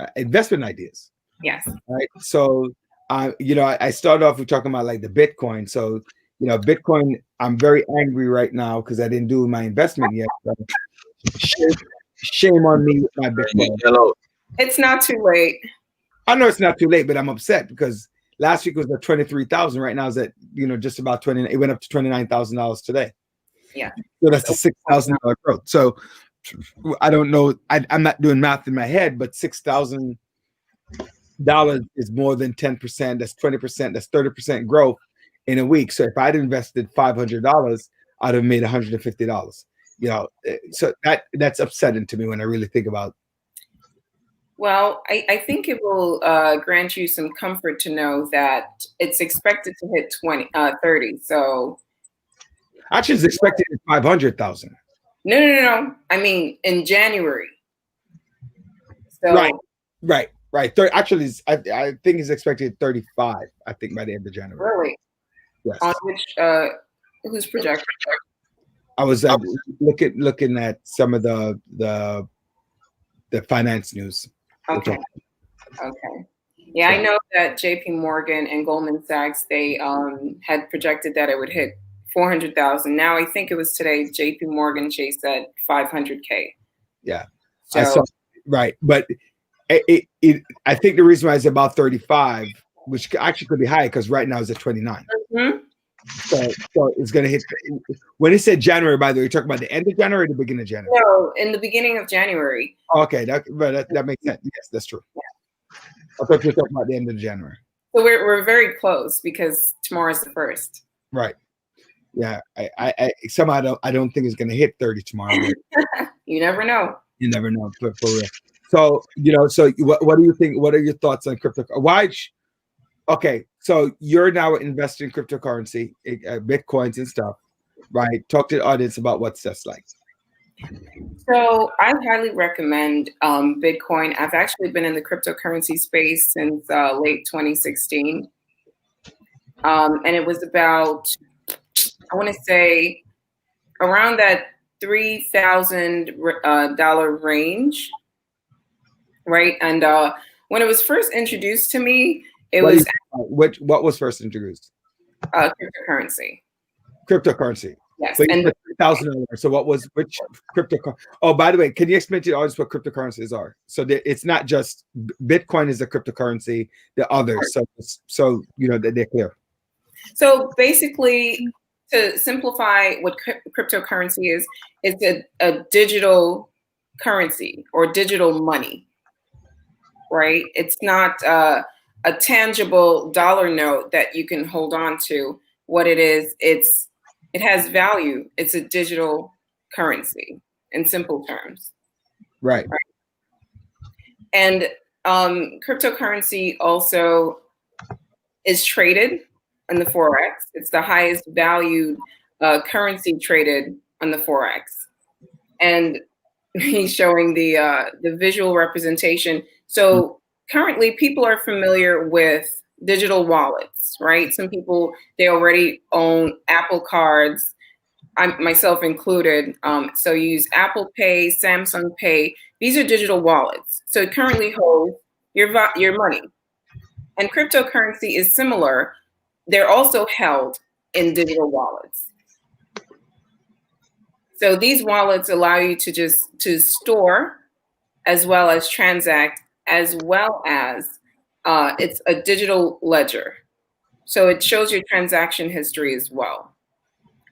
ideas. Yes. Right. So, you know, I started off with talking about like the Bitcoin. So, you know, Bitcoin, I'm very angry right now because I didn't do my investment yet. So shame on me with my Bitcoin. Hello. It's not too late. I know it's not too late, but I'm upset because last week was at 23,000. Right now is at, you know, just about 20. It went up to $29,000 today. Yeah. So that's a $6,000 growth. So I don't know. I'm not doing math in my head, but $6,000 is more than 10%. That's 20%. That's 30% growth in a week. So if I'd invested $500, I'd have made $150. You know, so that's upsetting to me when I really think about. Well, I think it will grant you some comfort to know that it's expected to hit 30. So actually, it's expected at 500,000. No. I mean, in January. So right. Actually, I think it's expected 35. I think by the end of January. Really? Yes. On which whose projection? I was looking at some of the finance news. Okay. Yeah, I know that JP Morgan and Goldman Sachs, they had projected that it would hit 400,000. Now I think it was today JP Morgan Chase said 500K. Yeah. So, right. But I think the reason why it's about 35, which actually could be high because right now it's at 29. Mm-hmm. So it's going to hit. When it said January, by the way, you're talking about the end of January or the beginning of January? No, in the beginning of January. Okay, that makes sense. Yes, that's true. Yeah. I thought you were talking about the end of January. So we're very close because tomorrow's the 1st. Right. Yeah. I somehow I don't think it's going to hit 30 tomorrow. You never know. You never know, for real. So, you know, what do you think? What are your thoughts on crypto? Okay, so you're now investing in cryptocurrency, Bitcoins and stuff, right? Talk to the audience about what's that's like. So I highly recommend Bitcoin. I've actually been in the cryptocurrency space since late 2016. And it was about, I want to say, around that $3,000 range, right? And when it was first introduced to me, what was first introduced? Cryptocurrency. Cryptocurrency. Yes. And $1,000. So which cryptocurrency? Oh, by the way, can you explain to the audience what cryptocurrencies are? So it's not just Bitcoin is a cryptocurrency, the others. So you know that they're clear. So basically, to simplify what cryptocurrency is, it's a digital currency or digital money, right? It's not a tangible dollar note that you can hold on to. What it is, it has value. It's a digital currency in simple terms. Right. And cryptocurrency also is traded. on the Forex. It's the highest valued currency traded on the Forex. And he's showing the visual representation. So currently people are familiar with digital wallets, right? Some people, they already own Apple cards, myself included. So you use Apple Pay, Samsung Pay. These are digital wallets. So it currently holds your money. And cryptocurrency is similar. They're also held in digital wallets. So these wallets allow you to store as well as transact, as well as it's a digital ledger. So it shows your transaction history as well.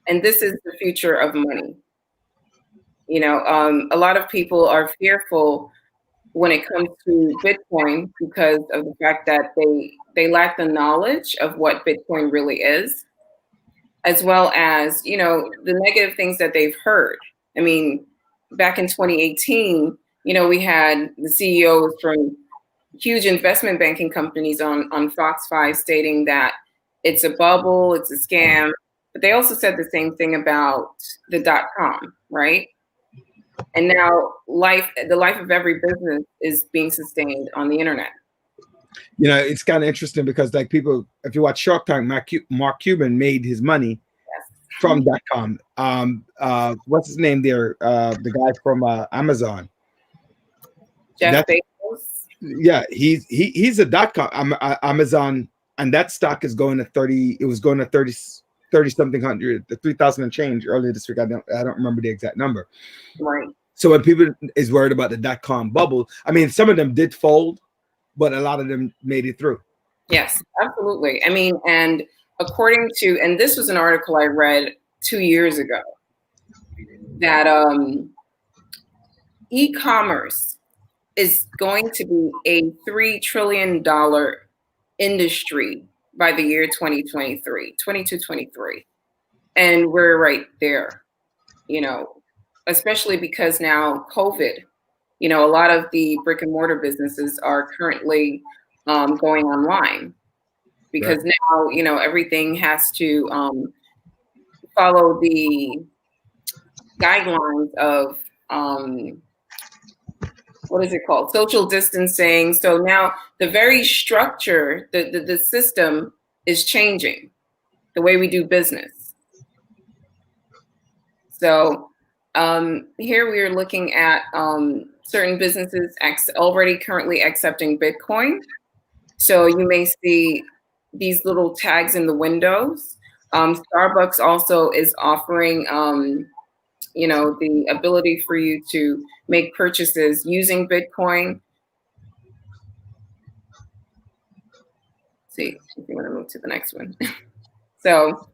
And this is the future of money. You know, a lot of people are fearful when it comes to Bitcoin because of the fact that they lack the knowledge of what Bitcoin really is, as well as, you know, the negative things that they've heard. I mean, back in 2018, you know, we had the CEOs from huge investment banking companies on Fox 5 stating that it's a bubble, it's a scam. But they also said the same thing about the .com, right? And now the life of every business is being sustained on the internet. You know, it's kind of interesting because, like, people, if you watch Shark Tank, Mark Cuban made his money from .com. What's his name there? The guy from Amazon. Jeff Bezos. Yeah, he's a .com Amazon, and that stock is going to 30. It was going to 30 something hundred, the 3,000 and change earlier this week. I don't remember the exact number. Right. So when people is worried about the .com bubble, I mean, some of them did fold, but a lot of them made it through. Yes, absolutely. I mean, and according to, and this was an article I read 2 years ago, that e-commerce is going to be a $3 trillion industry by the year 2023. And we're right there, you know, especially because now COVID, you know, a lot of the brick and mortar businesses are currently going online because now, you know, everything has to follow the guidelines of what is it called? Social distancing. So now the very structure, the system is changing, the way we do business. So here we are looking at certain businesses already currently accepting Bitcoin. So you may see these little tags in the windows. Starbucks also is offering you know, the ability for you to make purchases using Bitcoin. Let's see if you want to move to the next one. So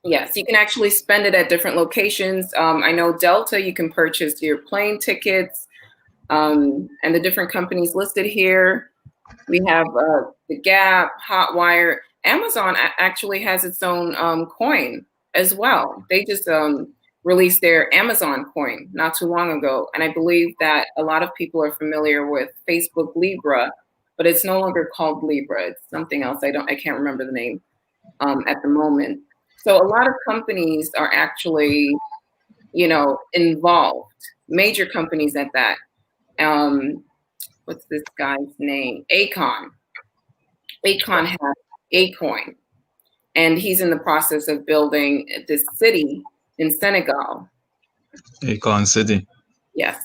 yes, you can actually spend it at different locations. I know Delta, you can purchase your plane tickets and the different companies listed here. We have the Gap, Hotwire. Amazon actually has its own coin as well. They just released their Amazon coin not too long ago. And I believe that a lot of people are familiar with Facebook Libra, but it's no longer called Libra. It's something else. I can't remember the name at the moment. So a lot of companies are actually, you know, involved, major companies at that. What's this guy's name? Akon. Akon has Acoin, and he's in the process of building this city in Senegal. Akon City. Yes.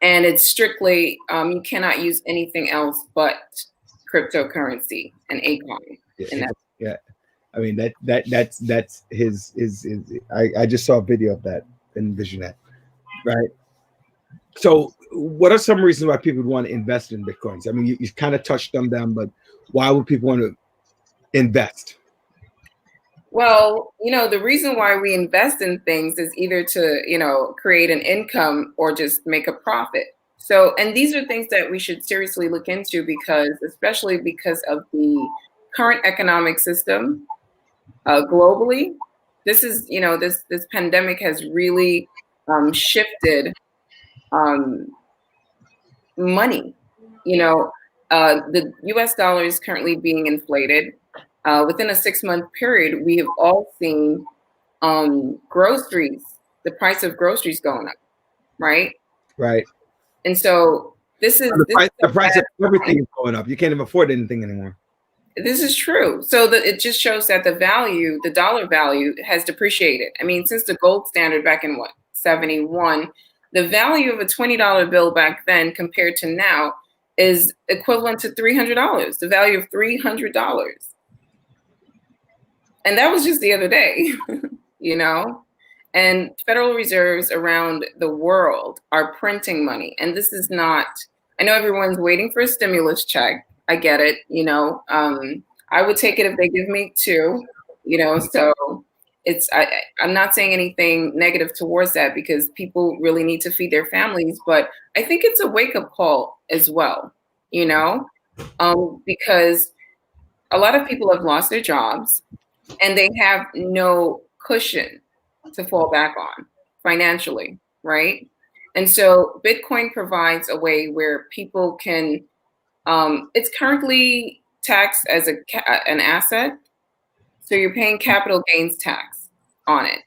And it's strictly, you cannot use anything else but cryptocurrency and Akon. Yeah. I mean, that's his I just saw a video of that in VisionNet, right? So what are some reasons why people would want to invest in Bitcoins? I mean, you kind of touched on them, but why would people want to invest? Well, you know, the reason why we invest in things is either to, you know, create an income or just make a profit. So, and these are things that we should seriously look into because, especially because of the current economic system globally, this is, you know, this pandemic has really shifted money. You know, the US dollar is currently being inflated. within a 6-month period, we have all seen groceries, the price of groceries going up, right? Right. And so this is The price of everything is going up. You can't even afford anything anymore. This is true. So it just shows that the dollar value has depreciated. I mean, since the gold standard back in 71, the value of a $20 bill back then compared to now is equivalent to $300, the value of $300. And that was just the other day, you know? And Federal Reserves around the world are printing money. And this is not, I know everyone's waiting for a stimulus check. I get it, you know. I would take it if they give me 2, you know, so I'm not saying anything negative towards that because people really need to feed their families, but I think it's a wake-up call as well, you know, because a lot of people have lost their jobs and they have no cushion to fall back on financially, right? And so Bitcoin provides a way where people can, it's currently taxed as an asset. So you're paying capital gains tax on it.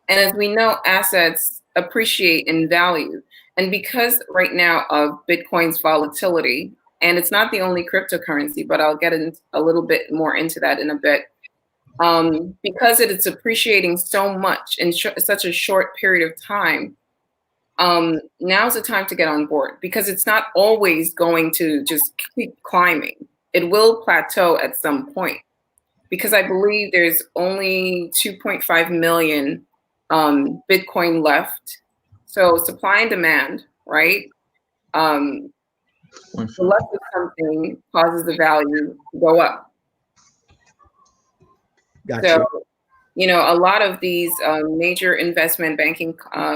And as we know, assets appreciate in value. And because right now of Bitcoin's volatility, and it's not the only cryptocurrency, but I'll get a little bit more into that in a bit. Because it's appreciating so much in such a short period of time, now's the time to get on board because it's not always going to just keep climbing. It will plateau at some point because I believe there's only 2.5 million Bitcoin left. So supply and demand, right? The less of something causes the value to go up. Gotcha. So, you know, a lot of these major investment banking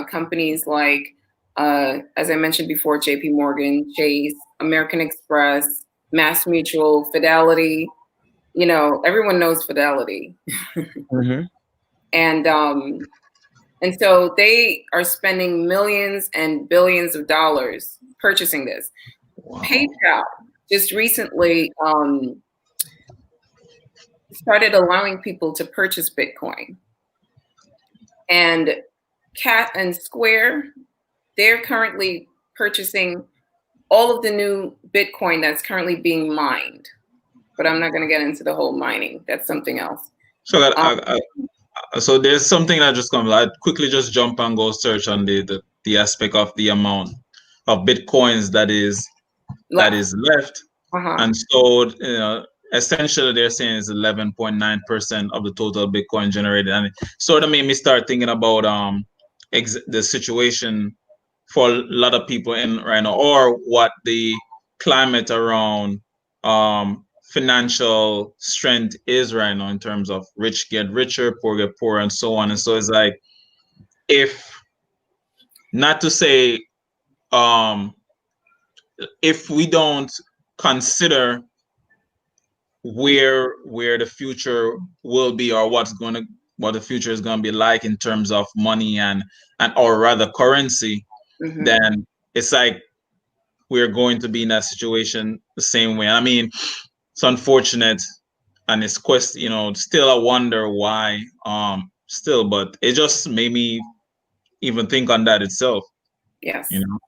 companies like, as I mentioned before, JP Morgan, Chase, American Express, Mass Mutual, Fidelity, you know, everyone knows Fidelity. Mm-hmm. And so they are spending millions and billions of dollars purchasing this. Wow. PayPal just recently started allowing people to purchase Bitcoin. And Cat and Square, they're currently purchasing all of the new Bitcoin that's currently being mined. But I'm not going to get into the whole mining. That's something else. So so there's something that just comes. I quickly just jump and go search on the aspect of the amount of Bitcoins that is left. And so, you know, essentially they're saying it's 11.9% of the total Bitcoin generated. And it sort of made me start thinking about the situation for a lot of people in right now, or what the climate around financial strength is right now in terms of rich get richer, poor get poorer, and so on. And so it's like, if not to say if we don't consider where the future will be, or what the future is going to be like in terms of money and or rather currency, mm-hmm. then it's like we're going to be in that situation the same way. I mean, it's unfortunate, and it's still I wonder why but it just made me even think on that itself. Yes. You know?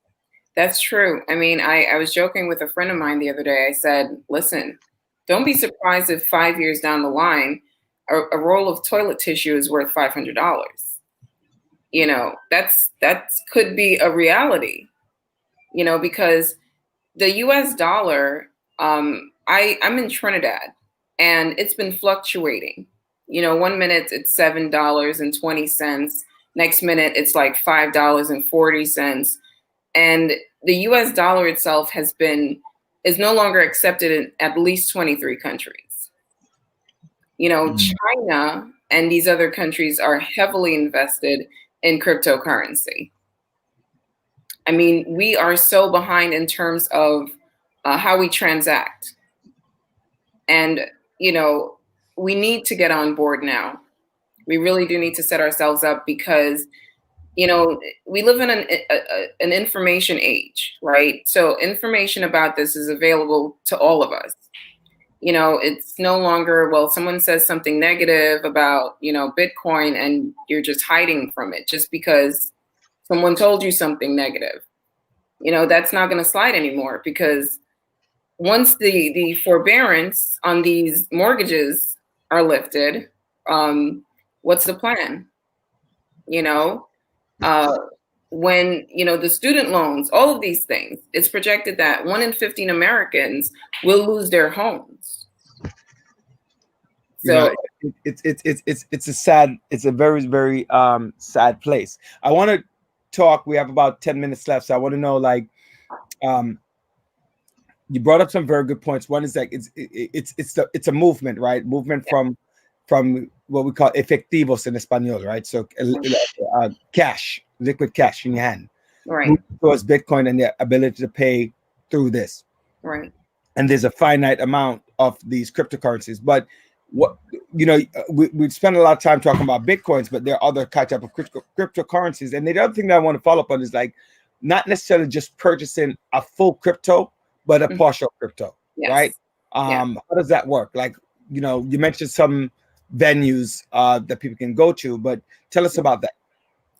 That's true. I mean, I was joking with a friend of mine the other day. I said, listen, don't be surprised if 5 years down the line, a roll of toilet tissue is worth $500. You know, that could be a reality, you know, because the US dollar, I'm in Trinidad and it's been fluctuating. You know, 1 minute it's $7.20. Next minute it's like $5.40. And the US dollar itself is no longer accepted in at least 23 countries. You know, China and these other countries are heavily invested in cryptocurrency. I mean, we are so behind in terms of how we transact. And, you know, we need to get on board now. We really do need to set ourselves up because, you know, we live in an information age, right? So information about this is available to all of us. You know, it's no longer, well, someone says something negative about, you know, Bitcoin and you're just hiding from it just because someone told you something negative. You know, that's not going to slide anymore, because once the forbearance on these mortgages are lifted, what's the plan? You know, when, you know, the student loans, all of these things, it's projected that 1 in 15 Americans will lose their homes. You know, it's a very, very sad place. I want to talk. We have about 10 minutes left, so I want to know, like, you brought up some very good points. One is like it's a movement, right? Movement from what we call efectivos in Espanol, right? So cash, liquid cash in your hand, right, towards Bitcoin and the ability to pay through this, right. And there's a finite amount of these cryptocurrencies, but what, you know, we spend a lot of time talking about Bitcoins, but there are other type of cryptocurrencies. And the other thing that I want to follow up on is, like, not necessarily just purchasing a full crypto, but a partial crypto, Yes. right? How does that work? Like, you know, you mentioned some venues that people can go to, but tell us about that.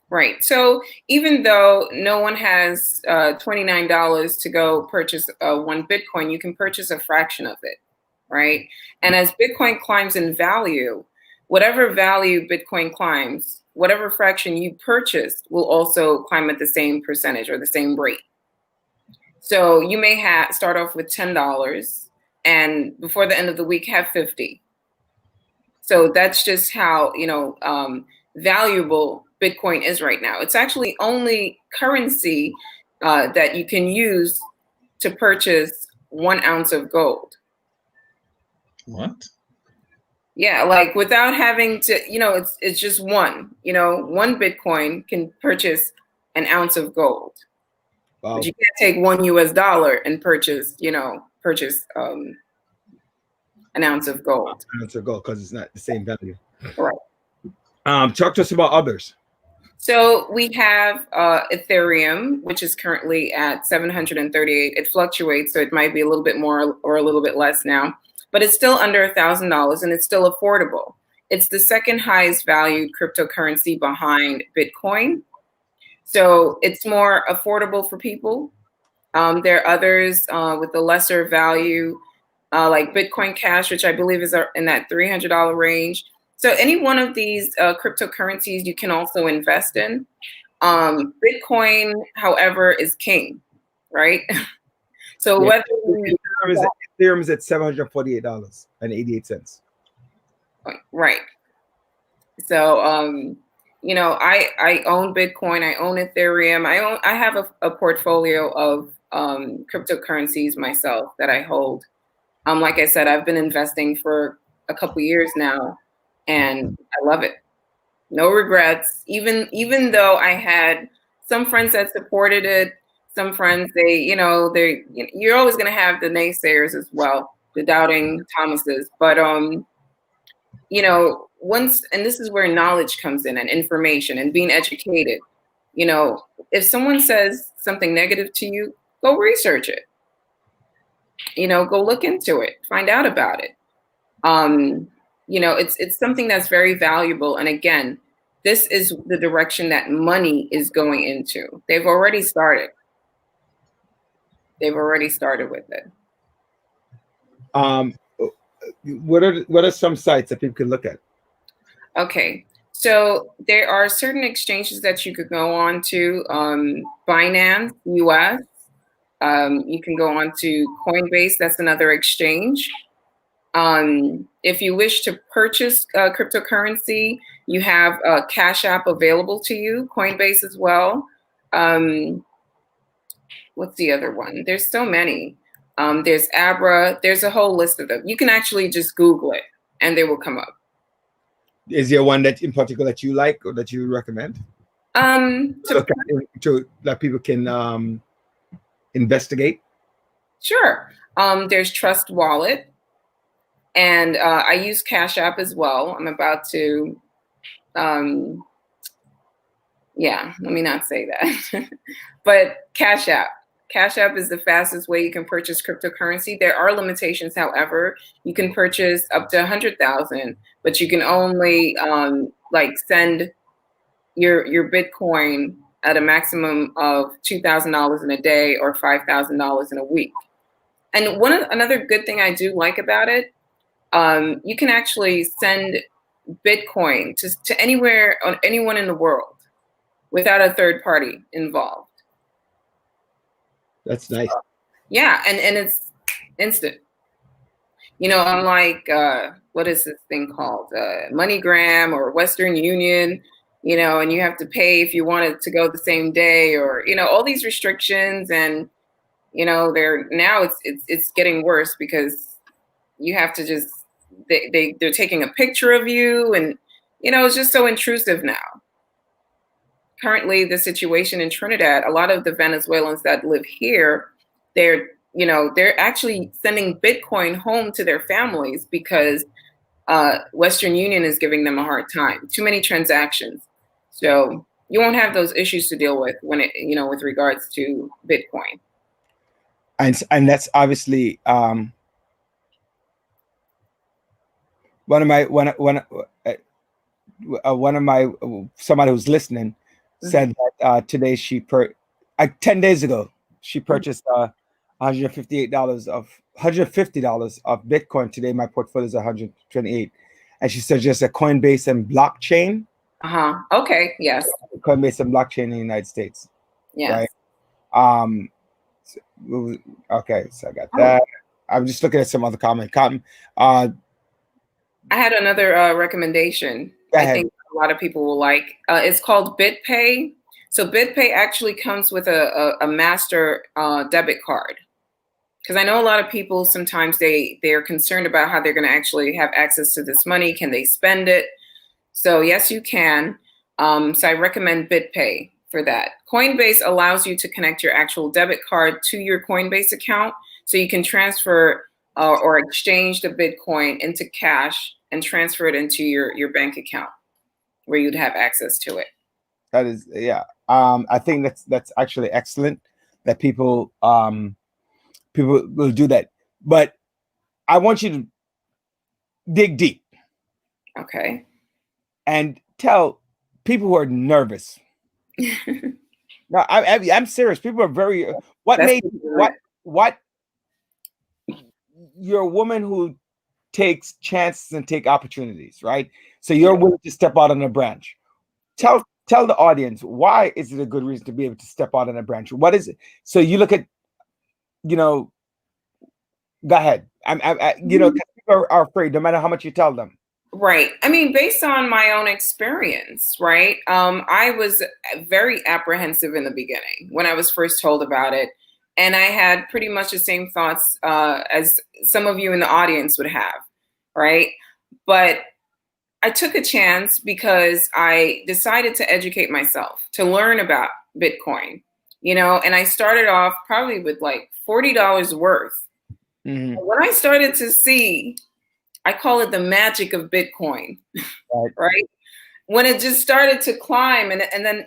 Right. So even though no one has $29 to go purchase 1 Bitcoin, you can purchase a fraction of it, right? And as Bitcoin climbs in value, whatever value Bitcoin climbs, whatever fraction you purchased will also climb at the same percentage or the same rate. So you may start off with $10 and before the end of the week have 50. So that's just how, you know, valuable Bitcoin is right now. It's actually only currency that you can use to purchase 1 ounce of gold. What? Yeah, like without having to, you know, it's just one, you know, 1 Bitcoin can purchase 1 ounce of gold. Wow. But you can't take $1 US and purchase, you know, 1 ounce of gold. 1 ounce of gold, because it's not the same value. Right. Talk to us about others. So we have Ethereum, which is currently at 738. It fluctuates, so it might be a little bit more or a little bit less now, but it's still under $1,000 and it's still affordable. It's the second highest valued cryptocurrency behind Bitcoin. So it's more affordable for people. There are others with a lesser value, like Bitcoin Cash, which I believe is in that $300 range. So any one of these cryptocurrencies you can also invest in. Bitcoin, however, is king, right? So whether Ethereum is at $748.88. Right. So you know, I own Bitcoin, I own Ethereum, I have a portfolio of cryptocurrencies myself that I hold. Like I said, I've been investing for a couple years now, and I love it. No regrets. Even though I had some friends that supported it, some friends you're always going to have the naysayers as well, the doubting Thomases. But you know, once, and this is where knowledge comes in and information and being educated. You know, if someone says something negative to you, go research it. You know, go look into it, find out about it. You know, it's something that's very valuable. And again, this is the direction that money is going into. They've already started. They've already started with it. What are some sites that people can look at? Okay, so there are certain exchanges that you could go on to. Binance US. You can go on to Coinbase. That's another exchange. If you wish to purchase cryptocurrency, you have Cash App available to you. Coinbase as well. What's the other one? There's so many. There's Abra. There's a whole list of them. You can actually just Google it and they will come up. Is there one that in particular that you like or that you recommend? To that people can investigate? Sure. There's Trust Wallet, and I use Cash App as well. I'm about to, let me not say that, but Cash App. Cash App is the fastest way you can purchase cryptocurrency. There are limitations, however. You can purchase up to 100,000, but you can only send your Bitcoin at a maximum of $2,000 in a day or $5,000 in a week. And another good thing I do like about it, you can actually send Bitcoin to anyone in the world without a third party involved. That's nice. Yeah, and it's instant. Unlike what is this thing called? MoneyGram or Western Union, and you have to pay if you want it to go the same day, or all these restrictions, and it's getting worse because you have to just they're taking a picture of you, and it's just so intrusive now. Currently, the situation in Trinidad, a lot of the Venezuelans that live here, they're actually sending Bitcoin home to their families because Western Union is giving them a hard time. Too many transactions. So you won't have those issues to deal with when with regards to Bitcoin. And that's obviously one of my somebody who's listening said that today 10 days ago she purchased $150 of Bitcoin. Today my portfolio is 128, and she suggests a Coinbase and blockchain. Okay. Yes. Coinbase and blockchain in the United States. Yes. Right. Okay. So I got that. I'm just looking at some other comment. I had another recommendation. I think a lot of people will like. It's called BitPay. So BitPay actually comes with a master debit card. Because I know a lot of people sometimes they're concerned about how they're going to actually have access to this money. Can they spend it? So yes, you can. So I recommend BitPay for that. Coinbase allows you to connect your actual debit card to your Coinbase account, so you can transfer or exchange the Bitcoin into cash and transfer it into your bank account where you'd have access to it. That is, yeah. I think that's actually excellent that people will do that. But I want you to dig deep. Okay. And tell people who are nervous. No, I'm serious. People are very. What you're a woman who takes chances and take opportunities, right? So you're willing to step out on a branch. Tell the audience, why is it a good reason to be able to step out on a branch? What is it? So you look at, go ahead. People are afraid no matter how much you tell them. Right. I mean, based on my own experience, right? I was very apprehensive in the beginning when I was first told about it. And I had pretty much the same thoughts as some of you in the audience would have, right? But I took a chance because I decided to educate myself, to learn about Bitcoin, and I started off probably with like $40 worth. Mm-hmm. When I started to see, I call it the magic of Bitcoin, right? When it just started to climb and then,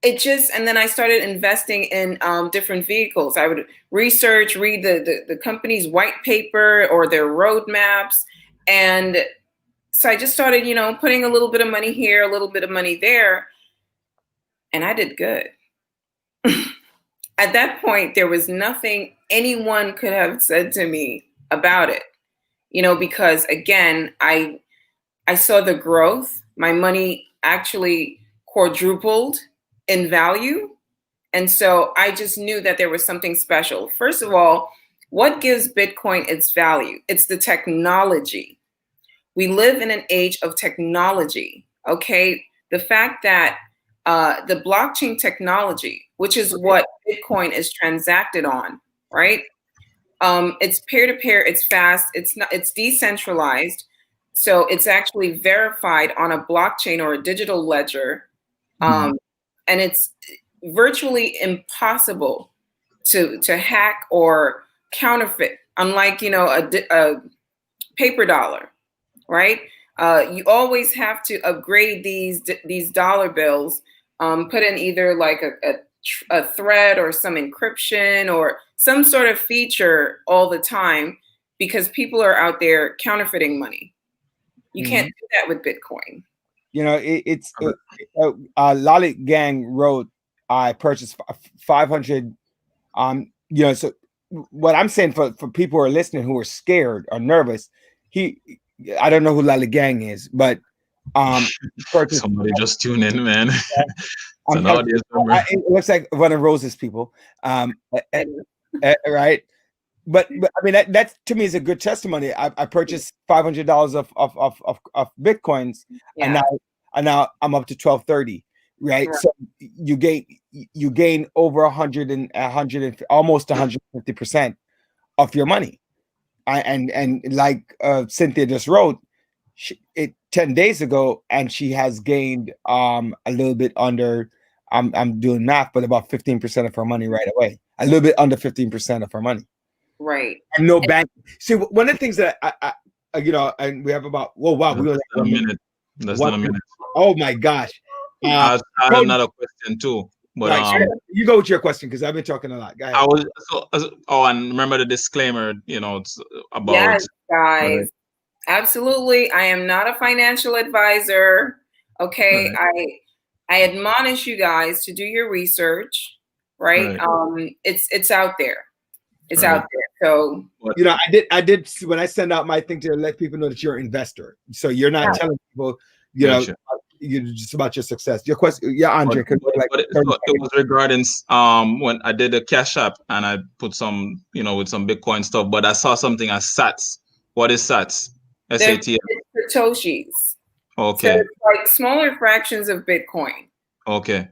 and then I started investing in different vehicles. I would read the company's white paper or their roadmaps. And so I just started, putting a little bit of money here, a little bit of money there. And I did good. At that point, there was nothing anyone could have said to me about it, because again, I saw the growth. My money actually quadrupled in value. And so I just knew that there was something special. First of all, what gives Bitcoin its value? It's the technology. We live in an age of technology, okay? The fact that the blockchain technology, which is what Bitcoin is transacted on, right? It's peer-to-peer, it's fast, it's decentralized. So it's actually verified on a blockchain or a digital ledger. And it's virtually impossible to hack or counterfeit, unlike, a paper dollar, right? You always have to upgrade these dollar bills, put in either like a threat or some encryption or some sort of feature all the time because people are out there counterfeiting money. You can't do that with Bitcoin. You know, it's Lolly Gang wrote, I purchased 500. You know, so what I'm saying for people who are listening who are scared or nervous, I don't know who Lolly Gang is, but somebody just tune in, man. It looks like one of Rose's people, right? But I mean that to me is a good testimony. I purchased $500 of Bitcoins, and now I'm up to 1230, right? So you gain over 100 almost 150% of your money, and like Cynthia just wrote, it 10 days ago, and she has gained a little bit under. I'm doing math, but about 15% of her money right away. A little bit under 15% of her money. Right. And no bank. See, one of the things that I you know, and we have about we only have a minute. That's not a minute. Oh my gosh. I have another question too. But right, you go with your question because I've been talking a lot. Go ahead. And remember the disclaimer, you know, it's about yes, guys. Absolutely. I am not a financial advisor. Okay. I admonish you guys to do your research, right? It's out there. It's out there. So you know, I did when I send out my thing to let people know that you're an investor. So you're not telling people, you know, you're just about your success. Your question, Andre. But it was regarding when I did a Cash App and I put some, you know, with some Bitcoin stuff, but I saw something as Sats. What is Sats? SATS. Satoshis. Okay. So it's like smaller fractions of Bitcoin. Okay.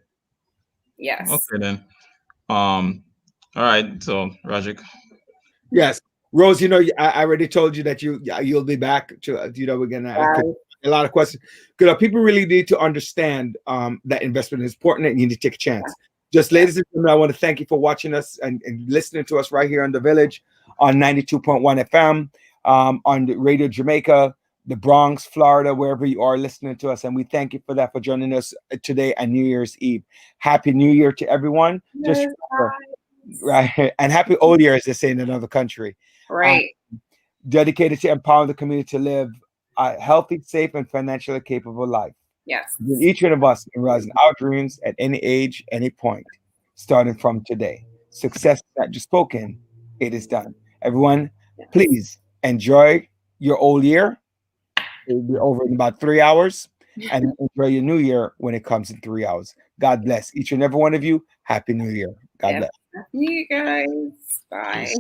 Yes. Okay then. All right. So Rajik. Yes, Rose. You know, I already told you that you'll be back. To you know, we're gonna ask a lot of questions. Because people really need to understand that investment is important and you need to take a chance. Just ladies and gentlemen, I want to thank you for watching us and listening to us right here on The Village on 92.1 FM, on the Radio Jamaica, the Bronx, Florida, wherever you are listening to us. And we thank you for that, for joining us today on New Year's Eve. Happy New Year to everyone. Just remember, right, and happy old year, as they say in another country. Right. Dedicated to empowering the community to live a healthy, safe, and financially capable life. Yes. Each one of us can realize our dreams at any age, any point, starting from today. Success is not just spoken, it is done. Everyone, please enjoy your old year. It will be over in about 3 hours. And enjoy your new year when it comes in 3 hours. God bless each and every one of you. Happy New Year. God bless. Happy New Year, guys. Bye.